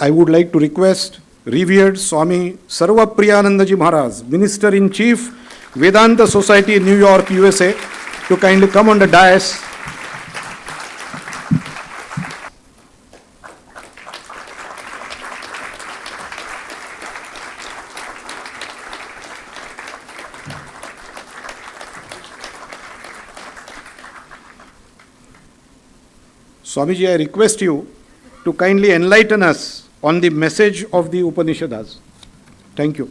I would like to request revered Swami Sarvapriyananda Ji Maharaj, Minister in Chief, Vedanta Society, New York, USA, to kindly come on the dais. Swamiji, I request you to kindly enlighten us on the message of the Upanishads. Thank you.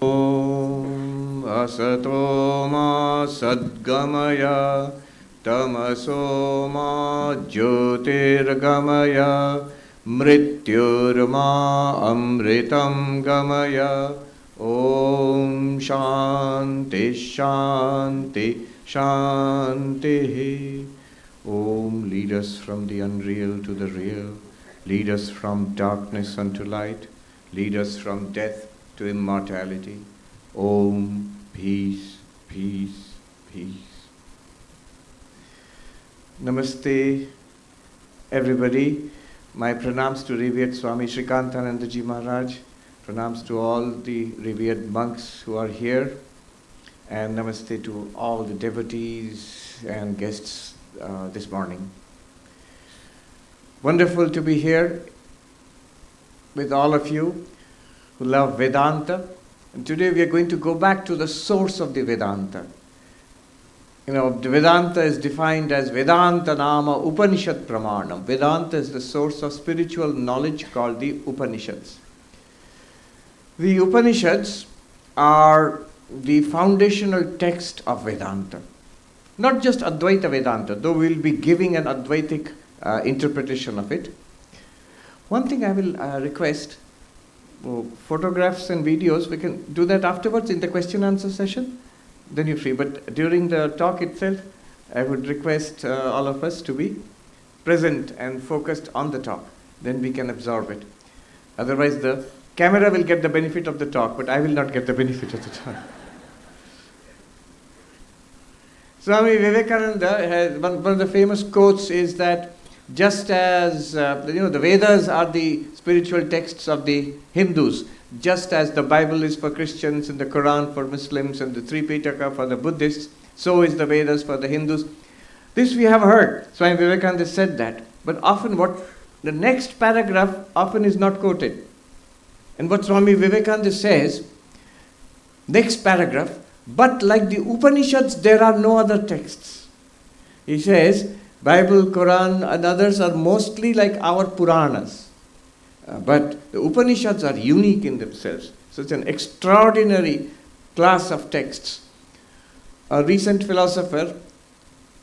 Om asato ma sadgamaya tamaso ma jyotirgamaya mrityurma amritam gamaya. Om shanti shanti shanti. Om, lead us from the unreal to the real. Lead us from darkness unto light. Lead us from death to immortality. Om, peace, peace, peace. Namaste, everybody. My pranams to revered Swami Srikantananda Ji Maharaj. Pranams to all the revered monks who are here. And namaste to all the devotees and guests this morning. Wonderful to be here with all of you who love Vedanta. And today we are going to go back to the source of the Vedanta. You know, the Vedanta is defined as Vedanta Nama Upanishad Pramanam. Vedanta is the source of spiritual knowledge called the Upanishads. The Upanishads are the foundational text of Vedanta. Not just Advaita Vedanta, though we'll be giving an Advaitic interpretation of it. One thing I will request, photographs and videos, we can do that afterwards in the question answer session. Then you're free. But during the talk itself, I would request all of us to be present and focused on the talk. Then we can absorb it. Otherwise, the camera will get the benefit of the talk, but I will not get the benefit of the talk. Swami Vivekananda has one of the famous quotes is that just as the Vedas are the spiritual texts of the Hindus, just as the Bible is for Christians and the Quran for Muslims and the Tripitaka for the Buddhists, so is the Vedas for the Hindus. This we have heard. Swami Vivekananda said that. But often the next paragraph often is not quoted. And what Swami Vivekananda says, next paragraph, but like the Upanishads, there are no other texts. He says, Bible, Quran and others are mostly like our Puranas. But the Upanishads are unique in themselves. So it's an extraordinary class of texts. A recent philosopher,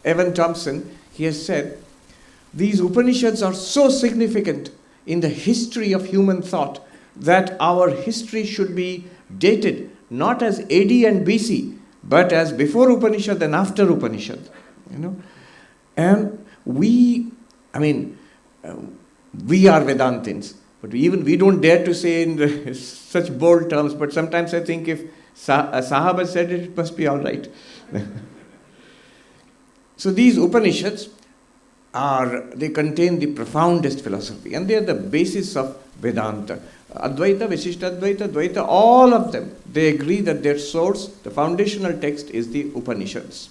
Evan Thompson, he has said, these Upanishads are so significant in the history of human thought that our history should be dated not as AD and BC, but as before Upanishad and after Upanishad. And we are Vedantins, but we don't dare to say in such bold terms, but sometimes I think if Sahaba said it, it must be all right. So these Upanishads they contain the profoundest philosophy, and they are the basis of Vedanta. Advaita, Vishishtadvaita, Dvaita, all of them, they agree that their source, the foundational text, is the Upanishads.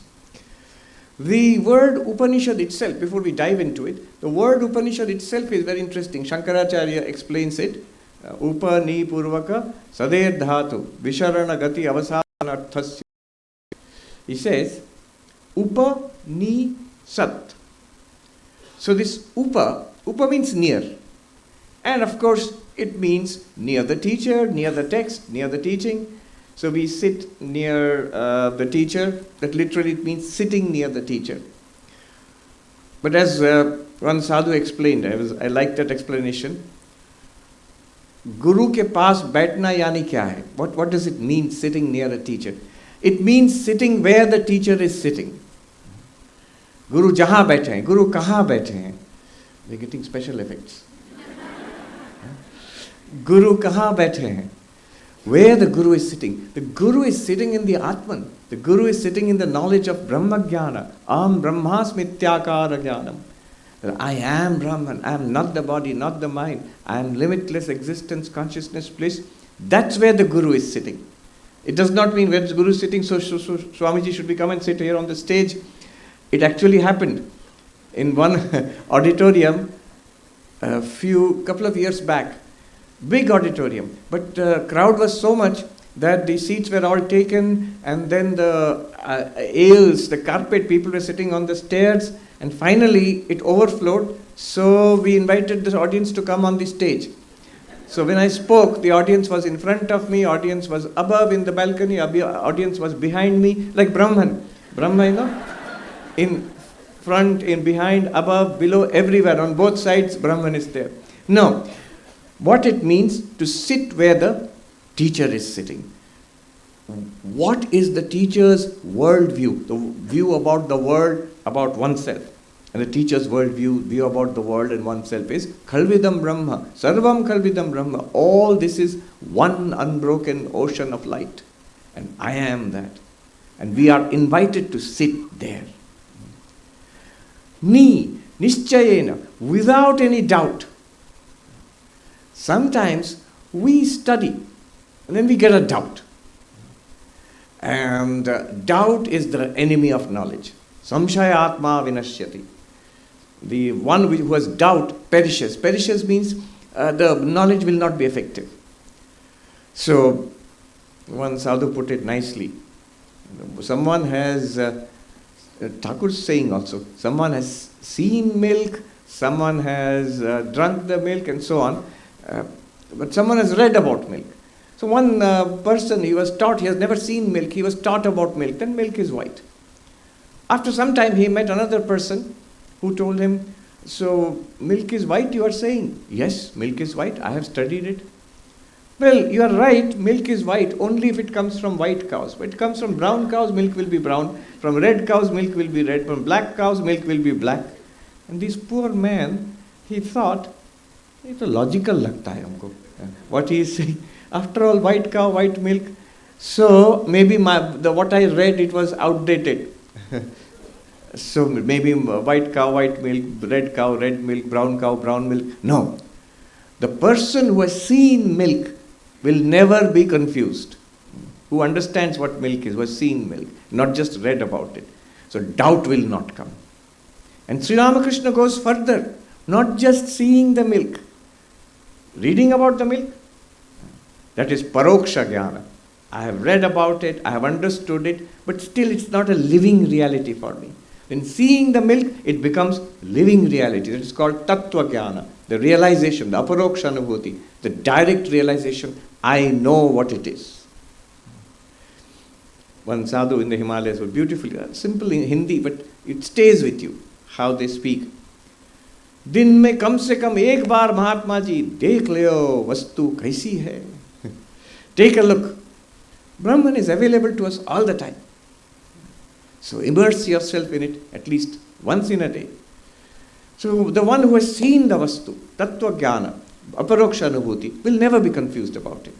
The word Upanishad itself, before we dive into it, the word Upanishad itself is very interesting. Shankaracharya explains it. Upani Purvaka Sader Dhatu Visharana Gati Avasanarthasya. He says, Upa Ni Sat. So this Upa means near. And of course, it means near the teacher, near the text, near the teaching. So we sit near the teacher. That literally means sitting near the teacher. But as one sadhu explained, I like that explanation. Guru ke paas baithna yani kya hai? What does it mean, sitting near a teacher? It means sitting where the teacher is sitting. Guru jahan baithe hain, Guru kahan baithe hain. They're getting special effects. Guru kahan baithe hain? Where the Guru is sitting. The Guru is sitting in the Atman. The Guru is sitting in the knowledge of Brahma Jnana. Aham Brahmasmityakara Jnanam. I am Brahman, I am not the body, not the mind, I am limitless existence, consciousness, bliss. That's where the Guru is sitting. It does not mean where the Guru is sitting, so Swamiji should be come and sit here on the stage. It actually happened in one auditorium couple of years back. Big auditorium, but the crowd was so much that the seats were all taken, and then the aisles, the carpet, people were sitting on the stairs, and finally it overflowed. So we invited the audience to come on the stage. So when I spoke, the audience was in front of me, audience was above in the balcony, audience was behind me, like Brahma, in front, in behind, above, below, everywhere, on both sides, Brahman is there. Now, what it means to sit where the teacher is sitting. What is the teacher's worldview? The view about the world, about oneself. And the teacher's view about the world and oneself is Khalvidam Brahma, Sarvam Khalvidam Brahma. All this is one unbroken ocean of light. And I am that. And we are invited to sit there. Nischayena, without any doubt. Sometimes we study and then we get a doubt. And doubt is the enemy of knowledge. Samshaya atma vinashyati. The one who has doubt perishes. Perishes means the knowledge will not be effective. So, one sadhu put it nicely. Someone has, Thakur's saying also, someone has seen milk, someone has drunk the milk and so on, but someone has read about milk. So one person, he was taught, he has never seen milk, he was taught about milk, then milk is white. After some time he met another person who told him, so milk is white you are saying? Yes, milk is white, I have studied it. Well, you are right, milk is white only if it comes from white cows. If it comes from brown cows, milk will be brown. From red cows, milk will be red. From black cows, milk will be black. And this poor man, he thought, it's logical lagta hai humko. What he is saying. After all, white cow, white milk. So maybe what I read, it was outdated. So maybe white cow, white milk, red milk, brown cow, brown milk. No. The person who has seen milk will never be confused. Who understands what milk is, who has seen milk, not just read about it. So doubt will not come. And Sri Ramakrishna goes further, not just seeing the milk, reading about the milk. That is paroksha jnana. I have read about it, I have understood it, but still it's not a living reality for me. When seeing the milk, it becomes living reality. That is called tattva jnana, the realization, the aparoksha anubhuti, the direct realization, I know what it is. One sadhu in the Himalayas was beautifully, simple in Hindi, but it stays with you, how they speak. दिन में कम से कम एक बार महात्मा जी देख लो वस्तु कैसी है. Take a look. Brahman is available to us all the time. So immerse yourself in it at least once in a day. So the one who has seen the vastu, tattva jnana, aparoksha anubhuti, will never be confused about it.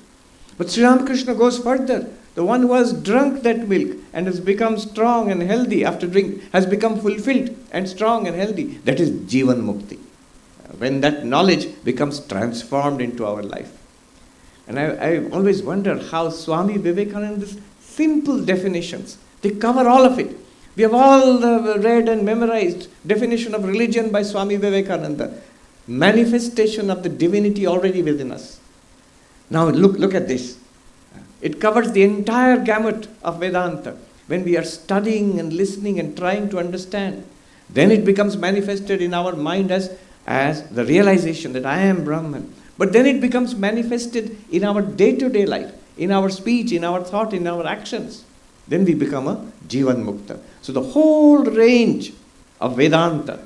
But Sri Ramakrishna goes further. The one who has drunk that milk and has become strong and healthy after drink, has become fulfilled and strong and healthy, that is Jivan Mukti. When that knowledge becomes transformed into our life. And I always wonder how Swami Vivekananda's simple definitions, they cover all of it. We have all read and memorized definition of religion by Swami Vivekananda. Manifestation of the divinity already within us. Now look at this. It covers the entire gamut of Vedanta. When we are studying and listening and trying to understand, then it becomes manifested in our mind as the realization that I am Brahman. But then it becomes manifested in our day-to-day life, in our speech, in our thought, in our actions. Then we become a Jivan Mukta. So the whole range of Vedanta,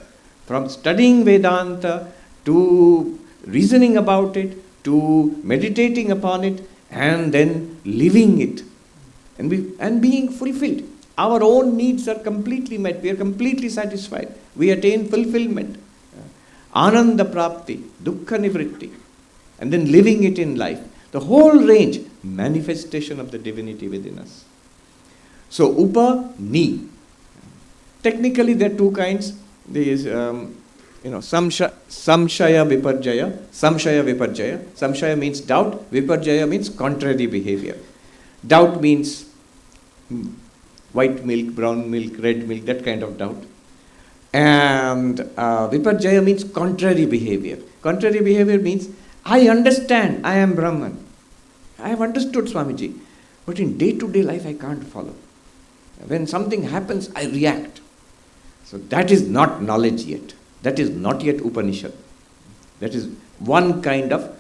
from studying Vedanta to reasoning about it, to meditating upon it, and then living it, and being fulfilled. Our own needs are completely met. We are completely satisfied. We attain fulfillment. Ananda prapti, dukkha nivritti, and then living it in life. The whole range, manifestation of the divinity within us. So, upa, ni. Technically, there are two kinds. There is samshaya viparjaya, samshaya viparjaya. Samshaya means doubt, viparjaya means contrary behavior. Doubt means white milk, brown milk, red milk, that kind of doubt. And viparjaya means contrary behavior. Contrary behavior means, I understand I am Brahman. I have understood, Swamiji, but in day-to-day life I can't follow. When something happens, I react. So that is not knowledge yet. That is not yet Upanishad. That is one kind of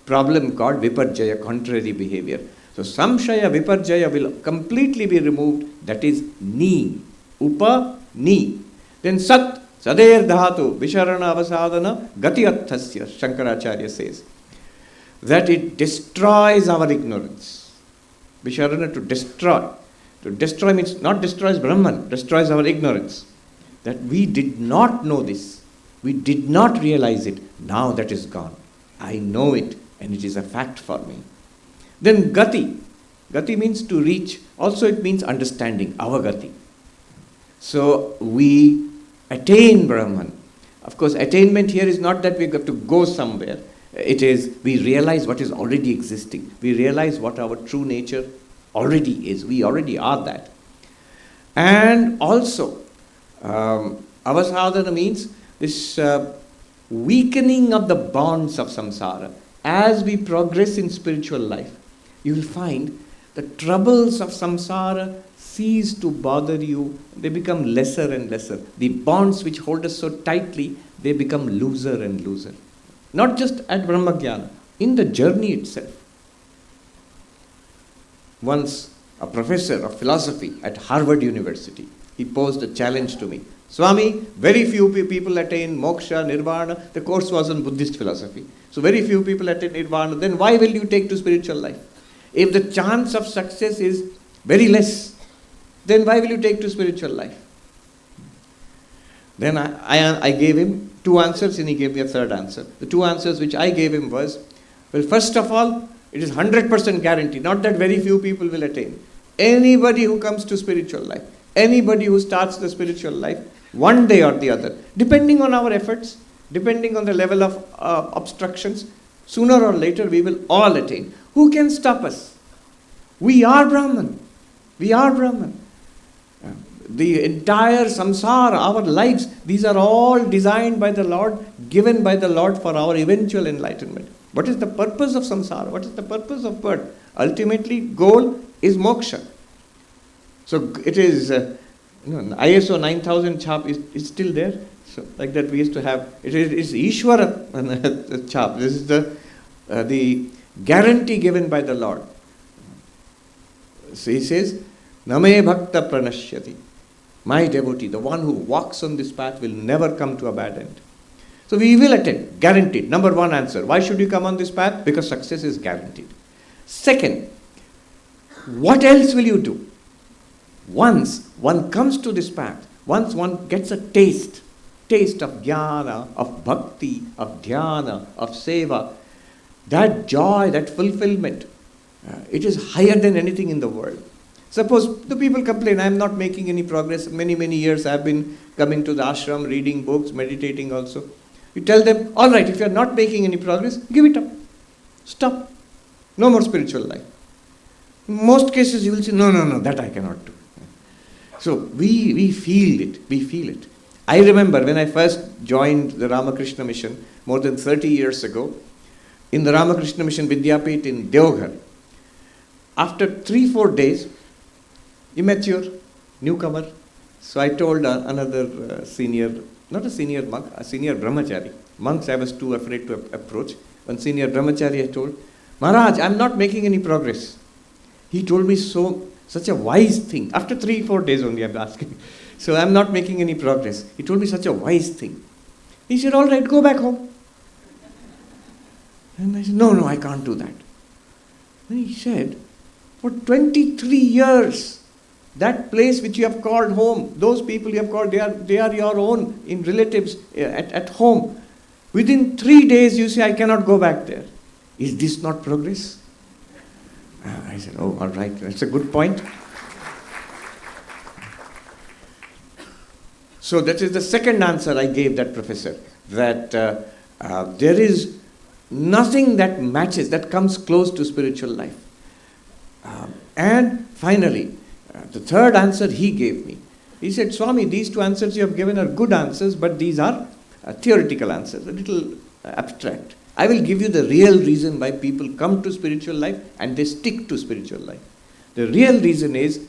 problem called viparjaya, contrary behavior. So samshaya, viparjaya will completely be removed. That is ni, upa, ni. Then sat, sader dhatu, visharana avasadana, gati atthasya, Shankaracharya says. That it destroys our ignorance. Visharana, to destroy. To destroy means not destroys Brahman, destroys our ignorance. That we did not know this. We did not realize it. Now that is gone. I know it and it is a fact for me. Then gati. Gati means to reach. Also it means understanding, our gati. So we attain Brahman. Of course, attainment here is not that we have to go somewhere. It is we realize what is already existing. We realize what our true nature already is. We already are that. And also, avasadhana means this weakening of the bonds of samsara. As we progress in spiritual life, you will find the troubles of samsara cease to bother you. They become lesser and lesser. The bonds which hold us so tightly, they become looser and looser. Not just at Brahmagyana, in the journey itself. Once a professor of philosophy at Harvard University, he posed a challenge to me. Swami, very few people attain moksha, nirvana. The course was on Buddhist philosophy. So very few people attain nirvana. Then why will you take to spiritual life? If the chance of success is very less, then why will you take to spiritual life? Then I gave him two answers and he gave me a third answer. The two answers which I gave him was, well, first of all, it is 100% guarantee, not that very few people will attain. Anybody who comes to spiritual life, anybody who starts the spiritual life, one day or the other, depending on our efforts, depending on the level of obstructions, sooner or later we will all attain. Who can stop us? We are Brahman. We are Brahman. The entire samsara, our lives, these are all designed by the Lord, given by the Lord for our eventual enlightenment. What is the purpose of samsara? What is the purpose of birth? Ultimately, goal is moksha. So it is, ISO 9000 chap is still there. So like that we used to have, it's Ishvara chap. This is the guarantee given by the Lord. So he says, Name bhakta pranashyati. My devotee, the one who walks on this path will never come to a bad end. So we will attain, guaranteed. Number one answer. Why should you come on this path? Because success is guaranteed. Second, what else will you do? Once one comes to this path, once one gets a taste of jnana, of bhakti, of dhyana, of seva, that joy, that fulfillment, it is higher than anything in the world. Suppose the people complain, I am not making any progress. Many years I have been coming to the ashram, reading books, meditating also. You tell them, all right, if you are not making any progress, give it up. Stop. No more spiritual life. In most cases you will say, no, that I cannot do. So we feel it. We feel it. I remember when I first joined the Ramakrishna mission more than 30 years ago, in the Ramakrishna mission Vidyapit in Deoghar. After 3-4 days, immature, newcomer. So I told another senior, not a senior monk, a senior brahmachari. Monks I was too afraid to approach. One senior brahmachari I told, Maharaj, I am not making any progress. He told me such a wise thing. After 3-4 days only I am asking. So I am not making any progress. He told me such a wise thing. He said, all right, go back home. And I said, no, I can't do that. Then he said, for 23 years, that place which you have called home, those people you have called, they are your own in relatives at home. Within 3 days you say, I cannot go back there. Is this not progress? I said, oh, all right, that's a good point. So that is the second answer I gave that professor, that there is nothing that matches, that comes close to spiritual life. And finally, the third answer he gave me. He said, Swami, these two answers you have given are good answers, but these are theoretical answers, a little abstract. I will give you the real reason why people come to spiritual life and they stick to spiritual life. The real reason is,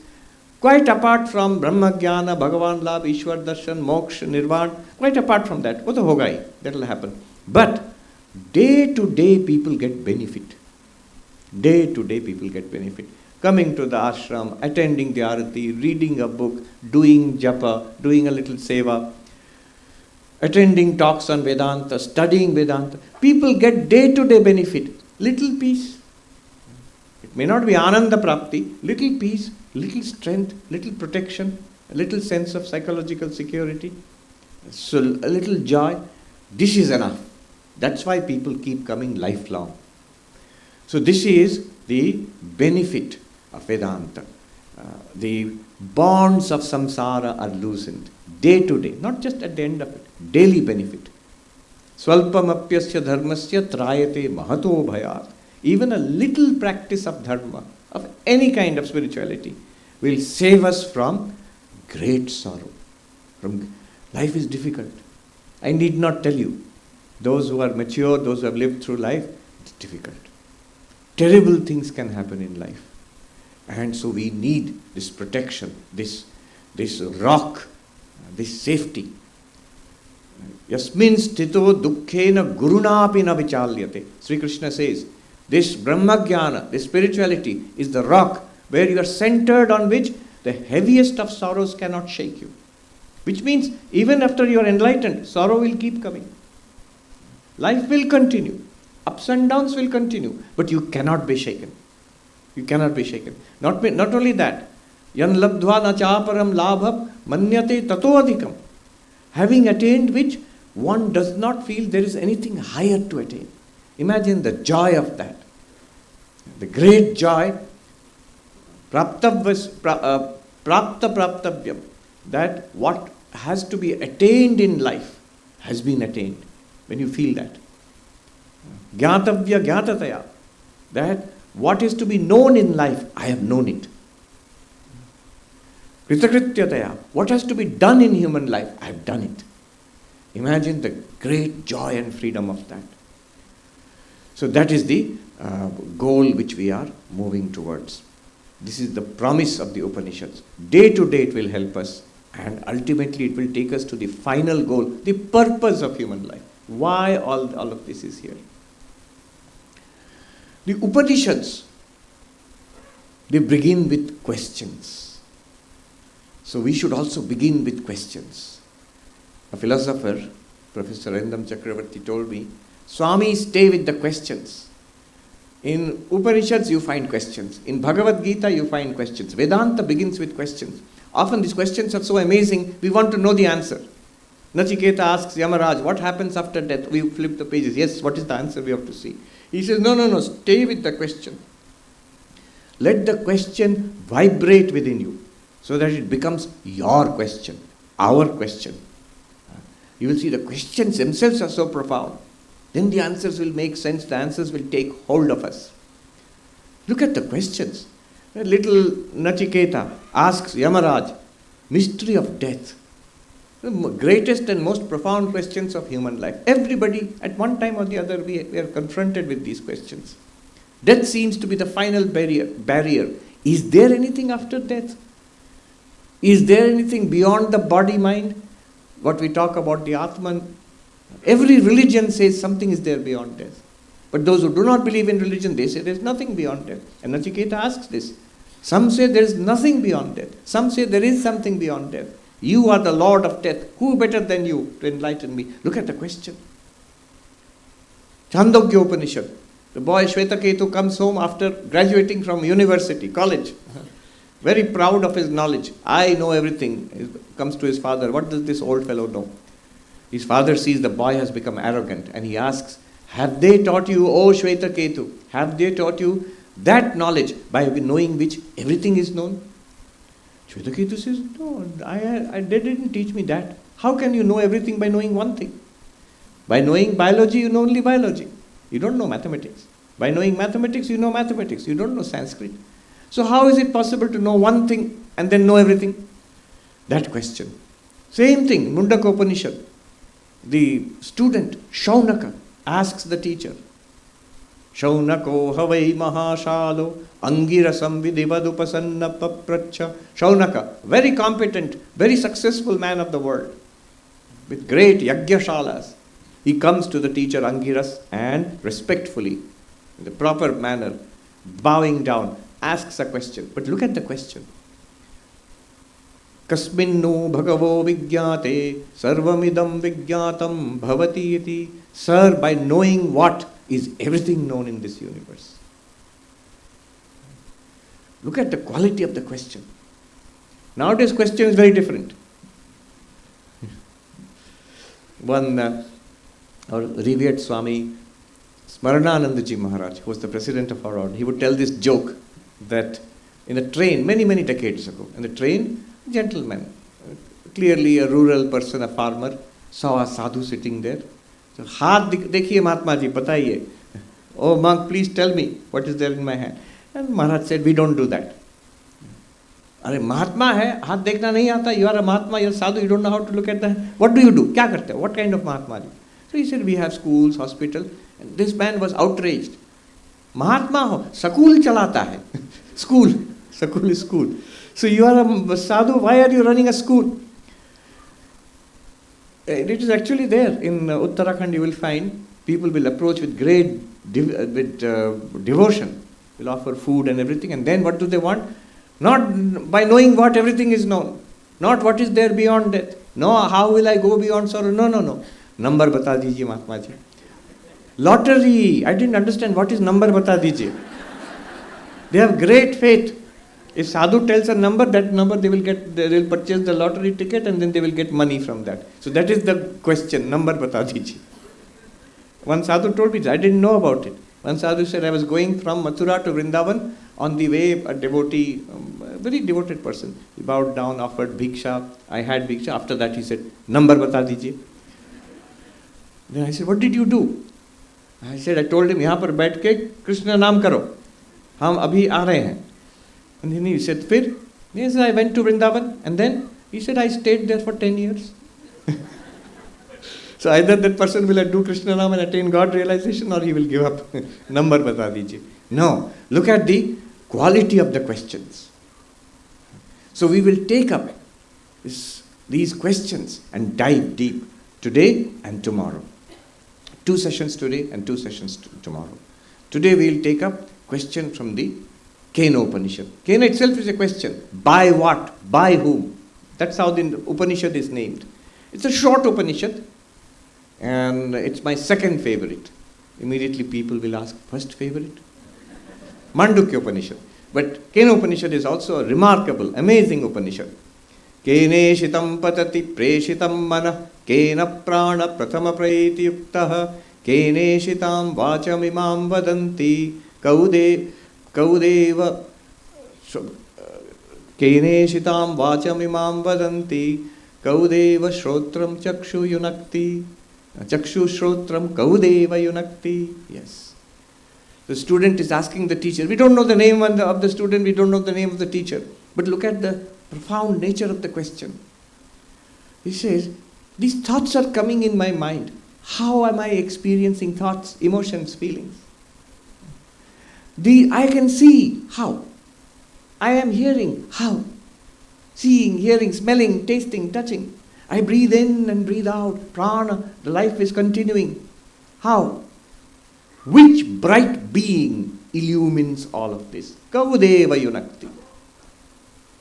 quite apart from Brahma Jnana, Bhagavan Labh, Ishwar Darshan, Moksha, Nirvana, quite apart from that, what hoga hi, that will happen. But day to day people get benefit. Day to day people get benefit. Coming to the ashram, attending the arati, reading a book, doing japa, doing a little seva, attending talks on Vedanta, studying Vedanta. People get day to day benefit. Little peace. It may not be Ananda Prapti, little peace, little strength, little protection, a little sense of psychological security, so a little joy. This is enough. That's why people keep coming lifelong. So this is the benefit of Vedanta. The bonds of samsara are loosened day to day, not just at the end of it, daily benefit. Swalpamapyasya dharmasya trayate mahato bhayat. Even a little practice of dharma, of any kind of spirituality, will save us from great sorrow. Life is difficult. I need not tell you. Those who are mature, those who have lived through life, it's difficult. Terrible things can happen in life. And so we need this protection, this rock, this safety. Yasmin sthito dukkhena gurunapi na vichalyate. Sri Krishna says, this Brahma-jnana, this spirituality is the rock where you are centered, on which the heaviest of sorrows cannot shake you. Which means even after you are enlightened, sorrow will keep coming. Life will continue. Ups and downs will continue. But you cannot be shaken. You cannot be shaken. Not only that, yan labdhva na chaparam labham manyate tato adhikam. Having attained which, one does not feel there is anything higher to attain. Imagine the joy of that. The great joy, prapta praptavyam, that what has to be attained in life has been attained. When you feel that. Jnatavya jnatataya, that what is to be known in life, I have known it. Kritakrityataya, what has to be done in human life, I have done it. Imagine the great joy and freedom of that. So that is the goal which we are moving towards. This is the promise of the Upanishads. Day to day it will help us, and ultimately it will take us to the final goal, the purpose of human life. Why all of this is here. The Upanishads, they begin with questions. So we should also begin with questions. A philosopher, Professor Endam Chakravarti, told me, Swami, stay with the questions. In Upanishads you find questions. In Bhagavad Gita you find questions. Vedanta begins with questions. Often these questions are so amazing, we want to know the answer. Nachiketa asks Yamaraj, what happens after death? We flip the pages. Yes, what is the answer we have to see? He says, no, stay with the question. Let the question vibrate within you so that it becomes your question, our question. You will see the questions themselves are so profound. Then the answers will make sense, the answers will take hold of us. Look at the questions. Little Nachiketa asks Yamaraj, mystery of death. The greatest and most profound questions of human life. Everybody, at one time or the other, we are confronted with these questions. Death seems to be the final barrier. Is there anything after death? Is there anything beyond the body-mind? What we talk about, the Atman. Every religion says something is there beyond death. But those who do not believe in religion, they say there is nothing beyond death. And Nachiketa asks this. Some say there is nothing beyond death. Some say there is something beyond death. You are the Lord of death. Who better than you to enlighten me? Look at the question. Chandogya Upanishad. The boy Shvetaketu comes home after graduating from university, college. Very proud of his knowledge. I know everything. He comes to his father. What does this old fellow know? His father sees the boy has become arrogant and he asks, have they taught you, O Shvetaketu, have they taught you that knowledge by knowing which everything is known? Shvetaketu says, no, they didn't teach me that. How can you know everything by knowing one thing? By knowing biology, you know only biology. You don't know mathematics. By knowing mathematics, you know mathematics. You don't know Sanskrit. So how is it possible to know one thing and then know everything? That question. Same thing, Mundaka Upanishad. The student, Shaunaka, asks the teacher, Shaunako havai mahashalo angirasam vidhivadupasanna papracha. Shaunaka, very competent, very successful man of the world, with great yagyashalas. He comes to the teacher Angiras and respectfully, in the proper manner, bowing down, asks a question. But look at the question. Kasminnu bhagavo vigyate sarvamidam vigyatam bhavati iti. Sir, by knowing what is everything known in this universe. Look at the quality of the question. Nowadays question is very different. One, our revered Swami, Smarananandaji Maharaj, who was the president of our order, he would tell this joke that in a train, many, many decades ago, in the train, a gentleman, clearly a rural person, a farmer, saw a sadhu sitting there. So, Haath dekhiye Mahatma ji, bataiye. Oh monk, please tell me what is there in my hand. And Maharaj said, we don't do that. Are Mahatma hai, haath dekhna nahi aata, you are a Mahatma, you are sadhu, you don't know how to look at the hand. What do you do? Kya karte? What kind of Mahatma ji? So he said, we have schools, hospital. And this man was outraged. Mahatma ho, school chalata hai. School. School is school. So you are a sadhu, why are you running a school? It is actually there. In Uttarakhand you will find people will approach with great devotion. Will offer food and everything. And then what do they want? Not by knowing what everything is known. Not what is there beyond death. No, how will I go beyond sorrow? No, no, no. Number bata dijiye Mahatma ji. Lottery. I didn't understand what is number bata dijiye. They have great faith. If sadhu tells a number, that number they will purchase the lottery ticket and then they will get money from that. So that is the question, number bata dijiye. One sadhu told me, I didn't know about it. One sadhu said, I was going from Mathura to Vrindavan. On the way, a devotee, a very devoted person, he bowed down, offered bhiksha. I had bhiksha. After that he said, number bata dijiye. Then I said, what did you do? I said, I told him, यहाँ पर बैठ के Krishna नाम करो. हम अभी आ रहे हैं. And then he said, फिर? Yes, I went to Vrindavan. And then he said, I stayed there for 10 years. So either that person will do Krishna Naam and attain God realization, or he will give up. Number bata dijiye. No. Look at the quality of the questions. So we will take up these questions and dive deep today and tomorrow. 2 sessions today and 2 sessions tomorrow. Today we will take up question from the Kena Upanishad. Kena itself is a question. By what? By whom? That's how the Upanishad is named. It's a short Upanishad and it's my second favorite. Immediately people will ask, first favorite? Mandukya Upanishad. But Kena Upanishad is also a remarkable, amazing Upanishad. Kene shitam patati preshitam mana kena prana prathama praiti yuktaha kene shitam vacham imam vadanti kaudeva kene shitam vacham imam vadanti kaudeva shrotram chakshu yunakti chakshu shrotram kaudeva yunakti. Yes. The student is asking the teacher. We don't know the name of the student, we don't know the name of the teacher. But look at the profound nature of the question. He says, these thoughts are coming in my mind. How am I experiencing thoughts, emotions, feelings? I can see. How? I am hearing. How? Seeing, hearing, smelling, tasting, touching. I breathe in and breathe out. Prana, the life is continuing. How? Which bright being illumines all of this? Kaudeva yunakti.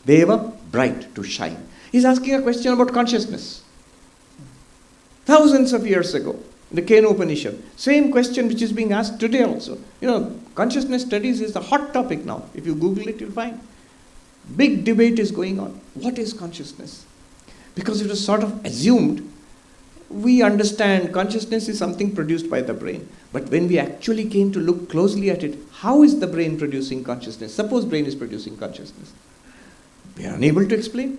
Deva, bright, to shine. He's asking a question about consciousness. Thousands of years ago, in the Kena Upanishad, same question which is being asked today also. Consciousness studies is the hot topic now. If you Google it, you'll find. Big debate is going on. What is consciousness? Because it was sort of assumed, we understand consciousness is something produced by the brain. But when we actually came to look closely at it, how is the brain producing consciousness? Suppose brain is producing consciousness. We are unable to explain.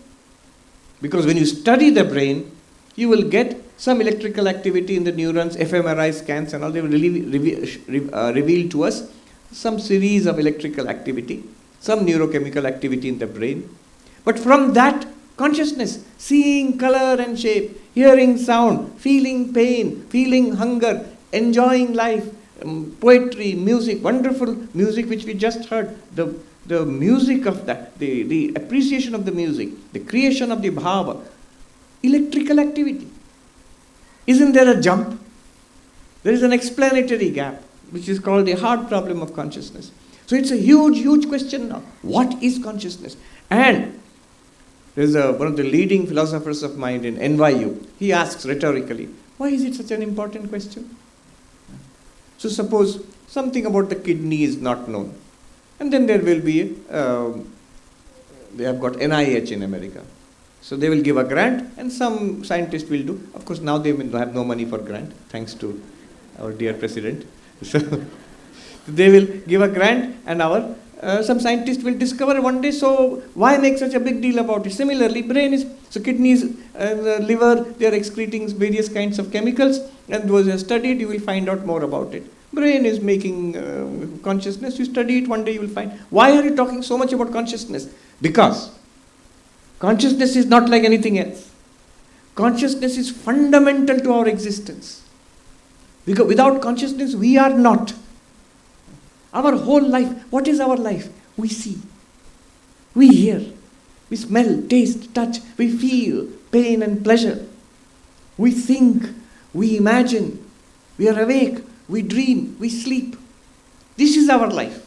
Because when you study the brain, you will get some electrical activity in the neurons, fMRI scans and all. They will reveal to us some series of electrical activity, some neurochemical activity in the brain. But from that, consciousness, seeing color and shape, hearing sound, feeling pain, feeling hunger, enjoying life, poetry, music, wonderful music which we just heard, the music of that, the appreciation of the music, the creation of the bhava, electrical activity. Isn't there a jump? There is an explanatory gap, which is called the hard problem of consciousness. So it's a huge, huge question now. What is consciousness? And there's one of the leading philosophers of mind in NYU. He asks rhetorically, why is it such an important question? So suppose something about the kidney is not known. And then there will be, they have got NIH in America. So they will give a grant and some scientist will do. Of course, now they will have no money for grant, thanks to our dear president. So they will give a grant and some scientist will discover one day, so why make such a big deal about it? Similarly, brain is, so kidneys and the liver, they are excreting various kinds of chemicals, and those are studied, you will find out more about it. Brain is making consciousness, you study it, one day you will find. Why are you talking so much about consciousness? Because consciousness is not like anything else. Consciousness is fundamental to our existence. Because without consciousness, we are not. Our whole life, what is our life? We see, we hear, we smell, taste, touch, we feel pain and pleasure. We think, we imagine, we are awake, we dream, we sleep. This is our life.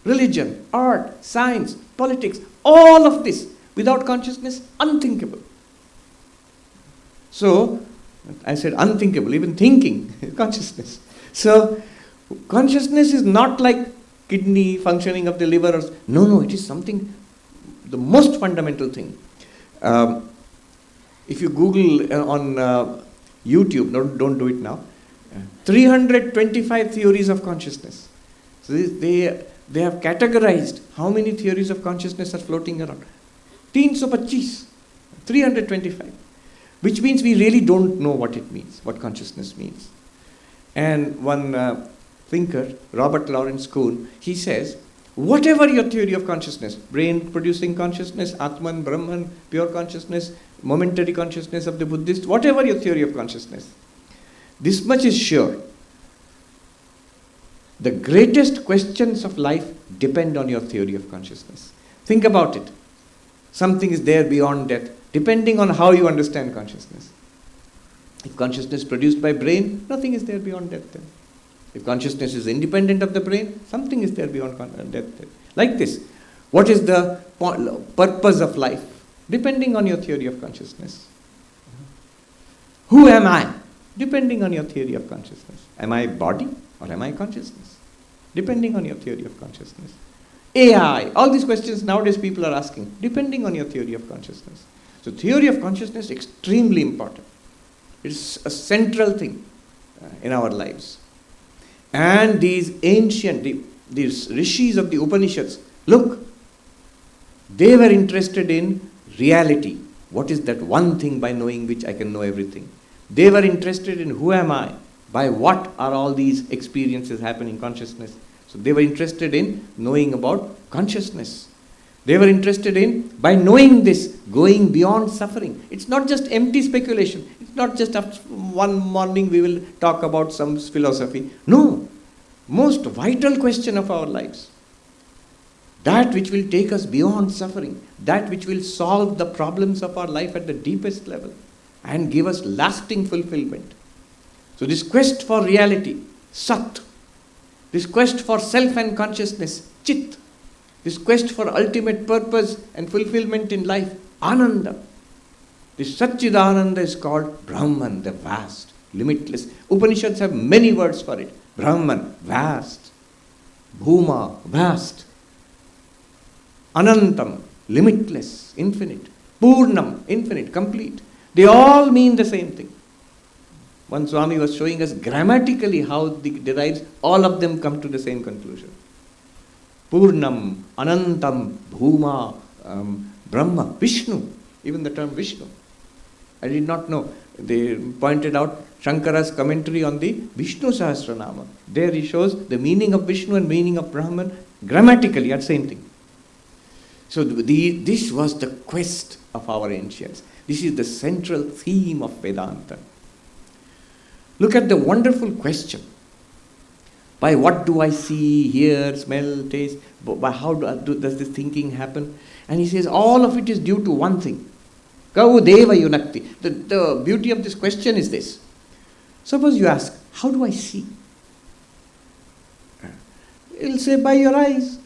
Religion, art, science, politics, all of this, without consciousness, unthinkable. So, I said unthinkable, even thinking, consciousness. So, consciousness is not like kidney functioning of the liver. No, it is something, the most fundamental thing. If you Google on YouTube, don't do it now, 325 theories of consciousness. So they have categorized how many theories of consciousness are floating around. 325. Which means we really don't know what it means, what consciousness means. And one thinker, Robert Lawrence Kuhn, he says, whatever your theory of consciousness, brain producing consciousness, Atman, Brahman, pure consciousness, momentary consciousness of the Buddhist, whatever your theory of consciousness, this much is sure. The greatest questions of life depend on your theory of consciousness. Think about it. Something is there beyond death, depending on how you understand consciousness. If consciousness is produced by brain, nothing is there beyond death then. If consciousness is independent of the brain, something is there beyond death. Like this. What is the purpose of life? Depending on your theory of consciousness. Who am I? Depending on your theory of consciousness. Am I body or am I consciousness? Depending on your theory of consciousness. AI, all these questions nowadays people are asking, depending on your theory of consciousness. So theory of consciousness is extremely important. It's a central thing in our lives. And these ancient, these rishis of the Upanishads, look, they were interested in reality. What is that one thing by knowing which I can know everything? They were interested in who am I? By what are all these experiences happening in consciousness? So they were interested in knowing about consciousness. They were interested in, by knowing this, going beyond suffering. It's not just empty speculation. It's not just after one morning we will talk about some philosophy. No. Most vital question of our lives. That which will take us beyond suffering. That which will solve the problems of our life at the deepest level. And give us lasting fulfillment. So this quest for reality, Sat. This quest for self and consciousness, Chit. This quest for ultimate purpose and fulfillment in life, Ananda. This Satchidananda is called Brahman, the vast, limitless. Upanishads have many words for it. Brahman, vast. Bhuma, vast. Anantam, limitless, infinite. Purnam, infinite, complete. They all mean the same thing. One Swami was showing us grammatically how it derives, all of them come to the same conclusion. Purnam, Anantam, Bhuma, Brahma, Vishnu, even the term Vishnu. I did not know. They pointed out Shankara's commentary on the Vishnu Sahasranama. There he shows the meaning of Vishnu and meaning of Brahman grammatically are same thing. So this was the quest of our ancients. This is the central theme of Vedanta. Look at the wonderful question. By what do I see, hear, smell, taste? By how does this thinking happen? And he says all of it is due to one thing. Kau deva yunakti. The beauty of this question is this. Suppose you ask, how do I see? He'll say, by your eyes.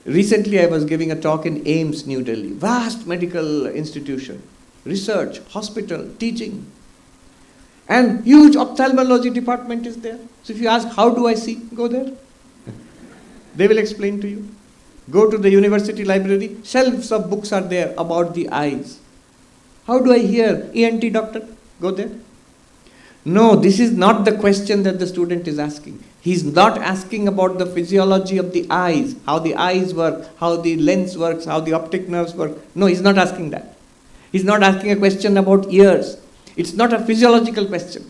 Recently I was giving a talk in AIMS, New Delhi. Vast medical institution. Research, hospital, teaching. And huge ophthalmology department is there. So if you ask, how do I see? Go there. They will explain to you. Go to the university library. Shelves of books are there about the eyes. How do I hear? ENT doctor. Go there. No, this is not the question that the student is asking. He's not asking about the physiology of the eyes, how the eyes work, how the lens works, how the optic nerves work. No, he's not asking that. He's not asking a question about ears. It's not a physiological question.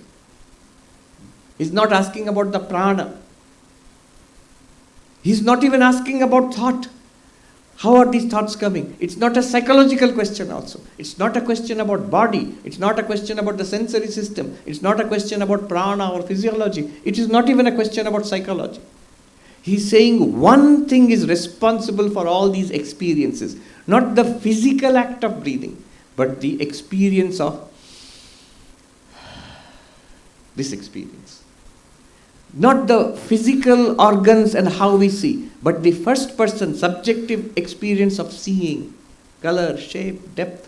He's not asking about the prana. He's not even asking about thought. How are these thoughts coming? It's not a psychological question also. It's not a question about body. It's not a question about the sensory system. It's not a question about prana or physiology. It is not even a question about psychology. He's saying one thing is responsible for all these experiences. Not the physical act of breathing, but the experience of this experience. Not the physical organs and how we see, but the first person subjective experience of seeing, color, shape, depth.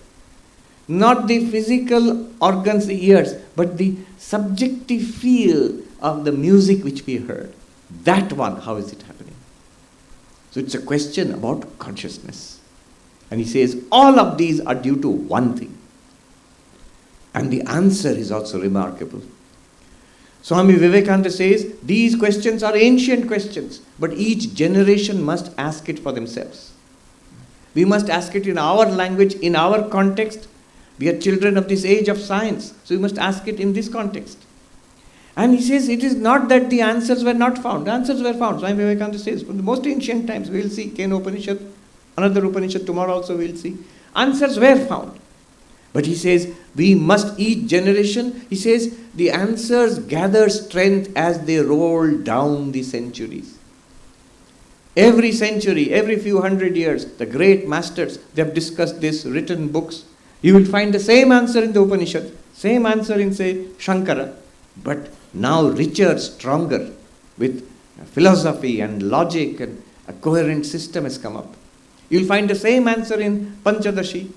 Not the physical organs, the ears, but the subjective feel of the music which we heard. That one, how is it happening? So it's a question about consciousness. And he says all of these are due to one thing. And the answer is also remarkable. Swami Vivekananda says, these questions are ancient questions, but each generation must ask it for themselves. We must ask it in our language, in our context. We are children of this age of science, so we must ask it in this context. And he says, it is not that the answers were not found. The answers were found. Swami Vivekananda says, from the most ancient times, we will see Kena Upanishad, another Upanishad tomorrow also we will see. Answers were found. But he says, we must, each generation, he says, the answers gather strength as they roll down the centuries. Every century, every few hundred years, the great masters, they have discussed this, written books. You will find the same answer in the Upanishad, same answer in, say, Shankara, but now richer, stronger, with philosophy and logic, and a coherent system has come up. You will find the same answer in Panchadashi,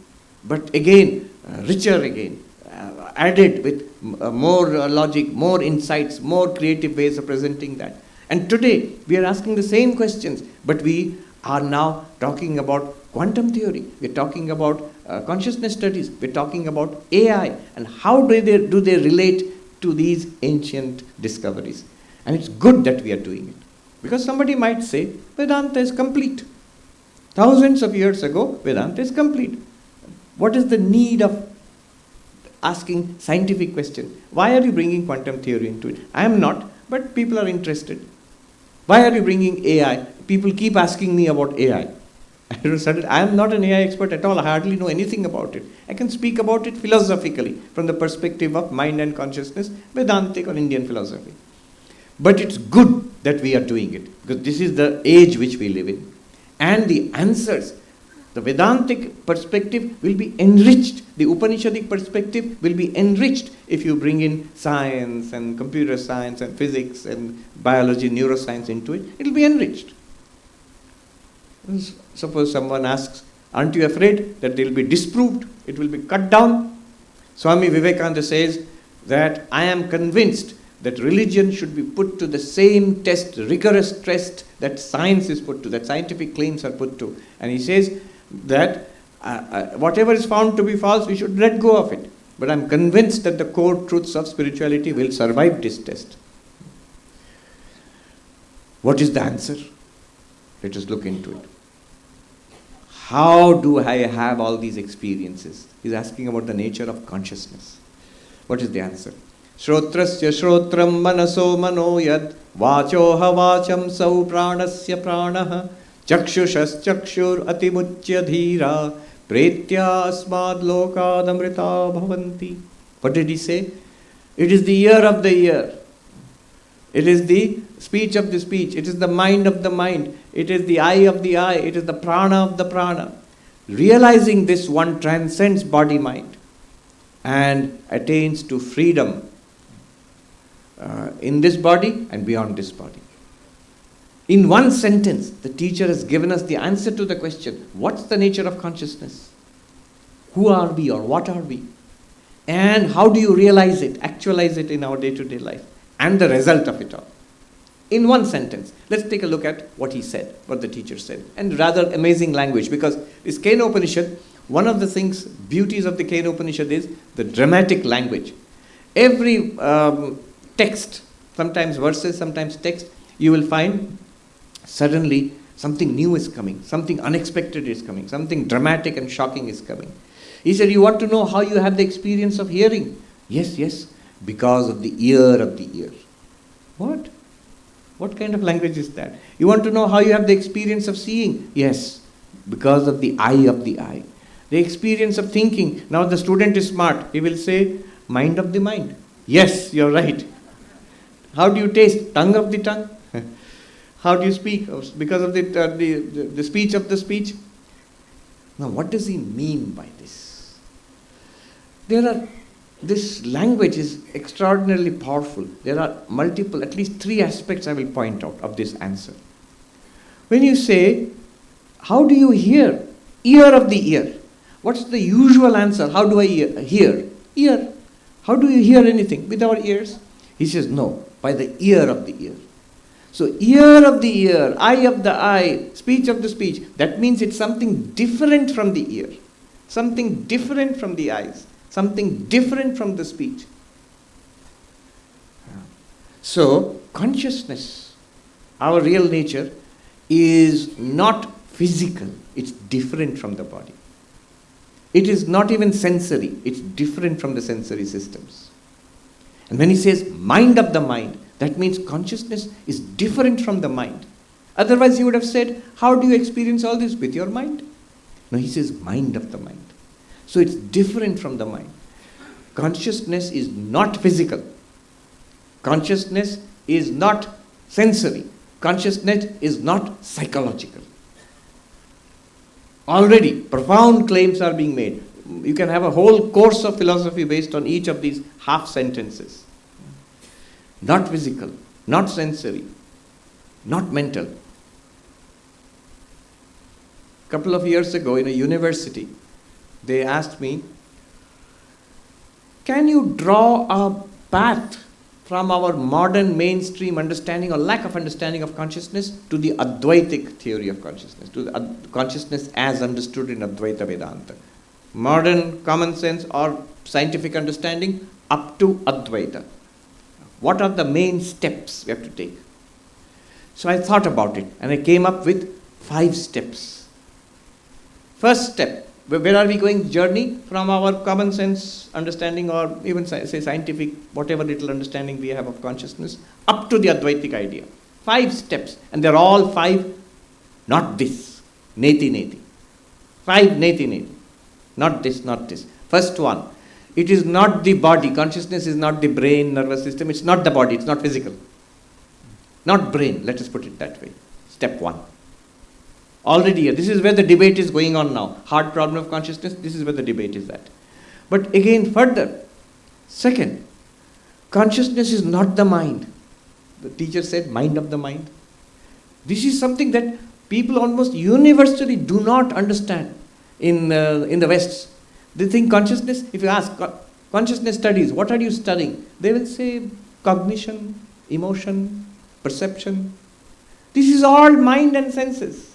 but again, richer again, added with more logic, more insights, more creative ways of presenting that. And today, we are asking the same questions, but we are now talking about quantum theory. We are talking about consciousness studies. We are talking about AI, and how do they relate to these ancient discoveries. And it's good that we are doing it. Because somebody might say, Vedanta is complete. Thousands of years ago, Vedanta is complete. What is the need of asking scientific questions? Why are you bringing quantum theory into it? I am not, but people are interested. Why are you bringing AI? People keep asking me about AI. I am not an AI expert at all. I hardly know anything about it. I can speak about it philosophically from the perspective of mind and consciousness, Vedantic or Indian philosophy. But it's good that we are doing it, because this is the age which we live in. And the answers, the Vedantic perspective will be enriched. The Upanishadic perspective will be enriched if you bring in science and computer science and physics and biology, neuroscience into it. It will be enriched. Suppose someone asks, aren't you afraid that they will be disproved? It will be cut down? Swami Vivekananda says that I am convinced that religion should be put to the same test, rigorous test that science is put to, that scientific claims are put to. And he says that whatever is found to be false, we should let go of it. But I'm convinced that the core truths of spirituality will survive this test. What is the answer? Let us look into it. How do I have all these experiences? He's asking about the nature of consciousness. What is the answer? Shrotrasya shrotram manaso mano yad vachoha vacham sau pranasya pranaha chakshushas chakshur atimuchya dhira pretya asmad lokadamrita bhavanti. What did he say? It is the ear of the ear. It is the speech of the speech. It is the mind of the mind. It is the eye of the eye. It is the prana of the prana. Realizing this, one transcends body-mind and attains to freedom in this body and beyond this body. In one sentence, the teacher has given us the answer to the question, what's the nature of consciousness? Who are we or what are we? And how do you realize it, actualize it in our day-to-day life? And the result of it all. In one sentence, let's take a look at what he said, what the teacher said. And rather amazing language, because this Kena Upanishad, one of the things, beauties of the Kena Upanishad is the dramatic language. Every text, sometimes verses, sometimes text, you will find suddenly something new is coming, something unexpected is coming, something dramatic and shocking is coming. He said, you want to know how you have the experience of hearing? Yes, yes, because of the ear of the ear. What? What kind of language is that? You want to know how you have the experience of seeing? Yes, because of the eye of the eye. The experience of thinking. Now the student is smart. He will say, mind of the mind. Yes, you're right. How do you taste? Tongue of the tongue. How do you speak? Because of the speech of the speech. Now what does he mean by this? This language is extraordinarily powerful. There are multiple, at least 3 aspects I will point out of this answer. When you say, how do you hear? Ear of the ear. What's the usual answer? How do I hear? Ear. How do you hear anything? With our ears? He says, no, by the ear of the ear. So ear of the ear, eye of the eye, speech of the speech. That means it's something different from the ear. Something different from the eyes. Something different from the speech. So, consciousness, our real nature, is not physical. It's different from the body. It is not even sensory. It's different from the sensory systems. And when he says mind of the mind, that means consciousness is different from the mind. Otherwise, he would have said, how do you experience all this? With your mind? No, he says mind of the mind. So it's different from the mind. Consciousness is not physical. Consciousness is not sensory. Consciousness is not psychological. Already, profound claims are being made. You can have a whole course of philosophy based on each of these half sentences. Not physical, not sensory, not mental. A couple of years ago in a university, they asked me, can you draw a path from our modern mainstream understanding or lack of understanding of consciousness to the Advaitic theory of consciousness, to the consciousness as understood in Advaita Vedanta? Modern common sense or scientific understanding up to Advaita. What are the main steps we have to take? So I thought about it and I came up with 5 steps. First step, where are we going? Journey from our common sense understanding or even say scientific, whatever little understanding we have of consciousness, up to the Advaitic idea. 5 steps, and they're all 5, not this, neti neti. 5 neti neti, not this, not this. First one, it is not the body. Consciousness is not the brain, nervous system. It's not the body. It's not physical. Not brain, let us put it that way. Step 1. Already here, this is where the debate is going on now. Hard problem of consciousness, this is where the debate is at. But again, further, second, consciousness is not the mind. The teacher said, mind of the mind. This is something that people almost universally do not understand in the West. They think consciousness, if you ask consciousness studies, what are you studying? They will say cognition, emotion, perception. This is all mind and senses.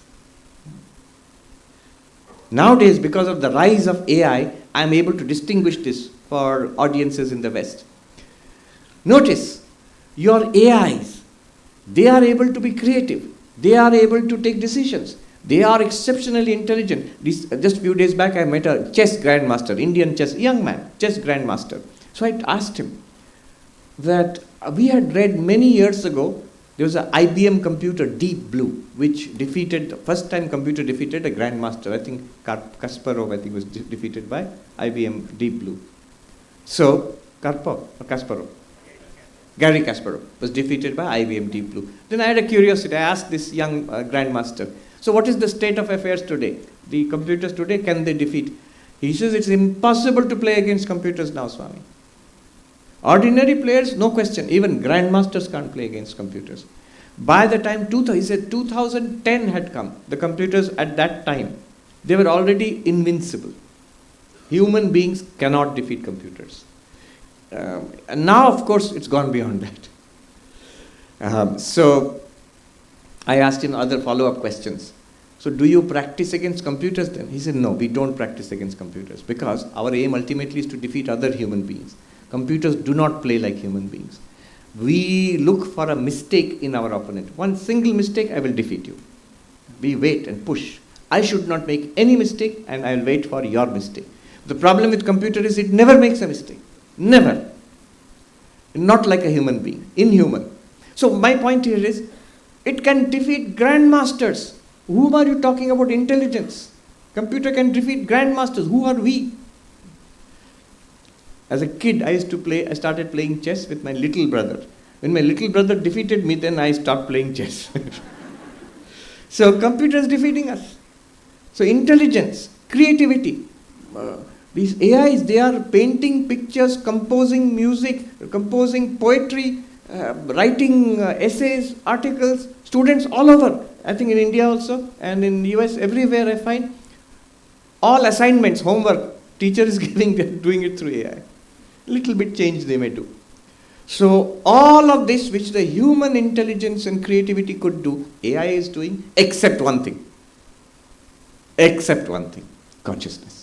Nowadays, because of the rise of AI, I am able to distinguish this for audiences in the West. Notice, your AIs, they are able to be creative. They are able to take decisions. They are exceptionally intelligent. Just a few days back, I met a chess grandmaster, Indian chess, young man, chess grandmaster. So I asked him that we had read many years ago, there was an IBM computer, Deep Blue, which first time computer defeated a grandmaster. I think Kasparov, was defeated by IBM Deep Blue. So, Kasparov. Gary Kasparov was defeated by IBM Deep Blue. Then I had a curiosity. I asked this young grandmaster, so what is the state of affairs today? The computers today, can they defeat? He says it's impossible to play against computers now, Swami. Ordinary players, no question. Even grandmasters can't play against computers. By the time, he said 2010 had come, the computers at that time, they were already invincible. Human beings cannot defeat computers. And now, of course, it's gone beyond that. So, I asked him other follow-up questions. So, do you practice against computers then? He said, no, we don't practice against computers because our aim ultimately is to defeat other human beings. Computers do not play like human beings. We look for a mistake in our opponent. One single mistake, I will defeat you. We wait and push. I should not make any mistake and I will wait for your mistake. The problem with computer is it never makes a mistake. Never. Not like a human being. Inhuman. So my point here is, it can defeat grandmasters. Whom are you talking about intelligence? Computer can defeat grandmasters. Who are we? As a kid, I started playing chess with my little brother. When my little brother defeated me, then I stopped playing chess. So computer is defeating us. So intelligence, creativity. These AIs, they are painting pictures, composing music, composing poetry, writing essays, articles, students all over. I think in India also and in US, everywhere I find all assignments, homework, teacher is giving, they're doing it through AI. Little bit change they may do. So all of this which the human intelligence and creativity could do, AI is doing, except one thing. Except one thing, consciousness.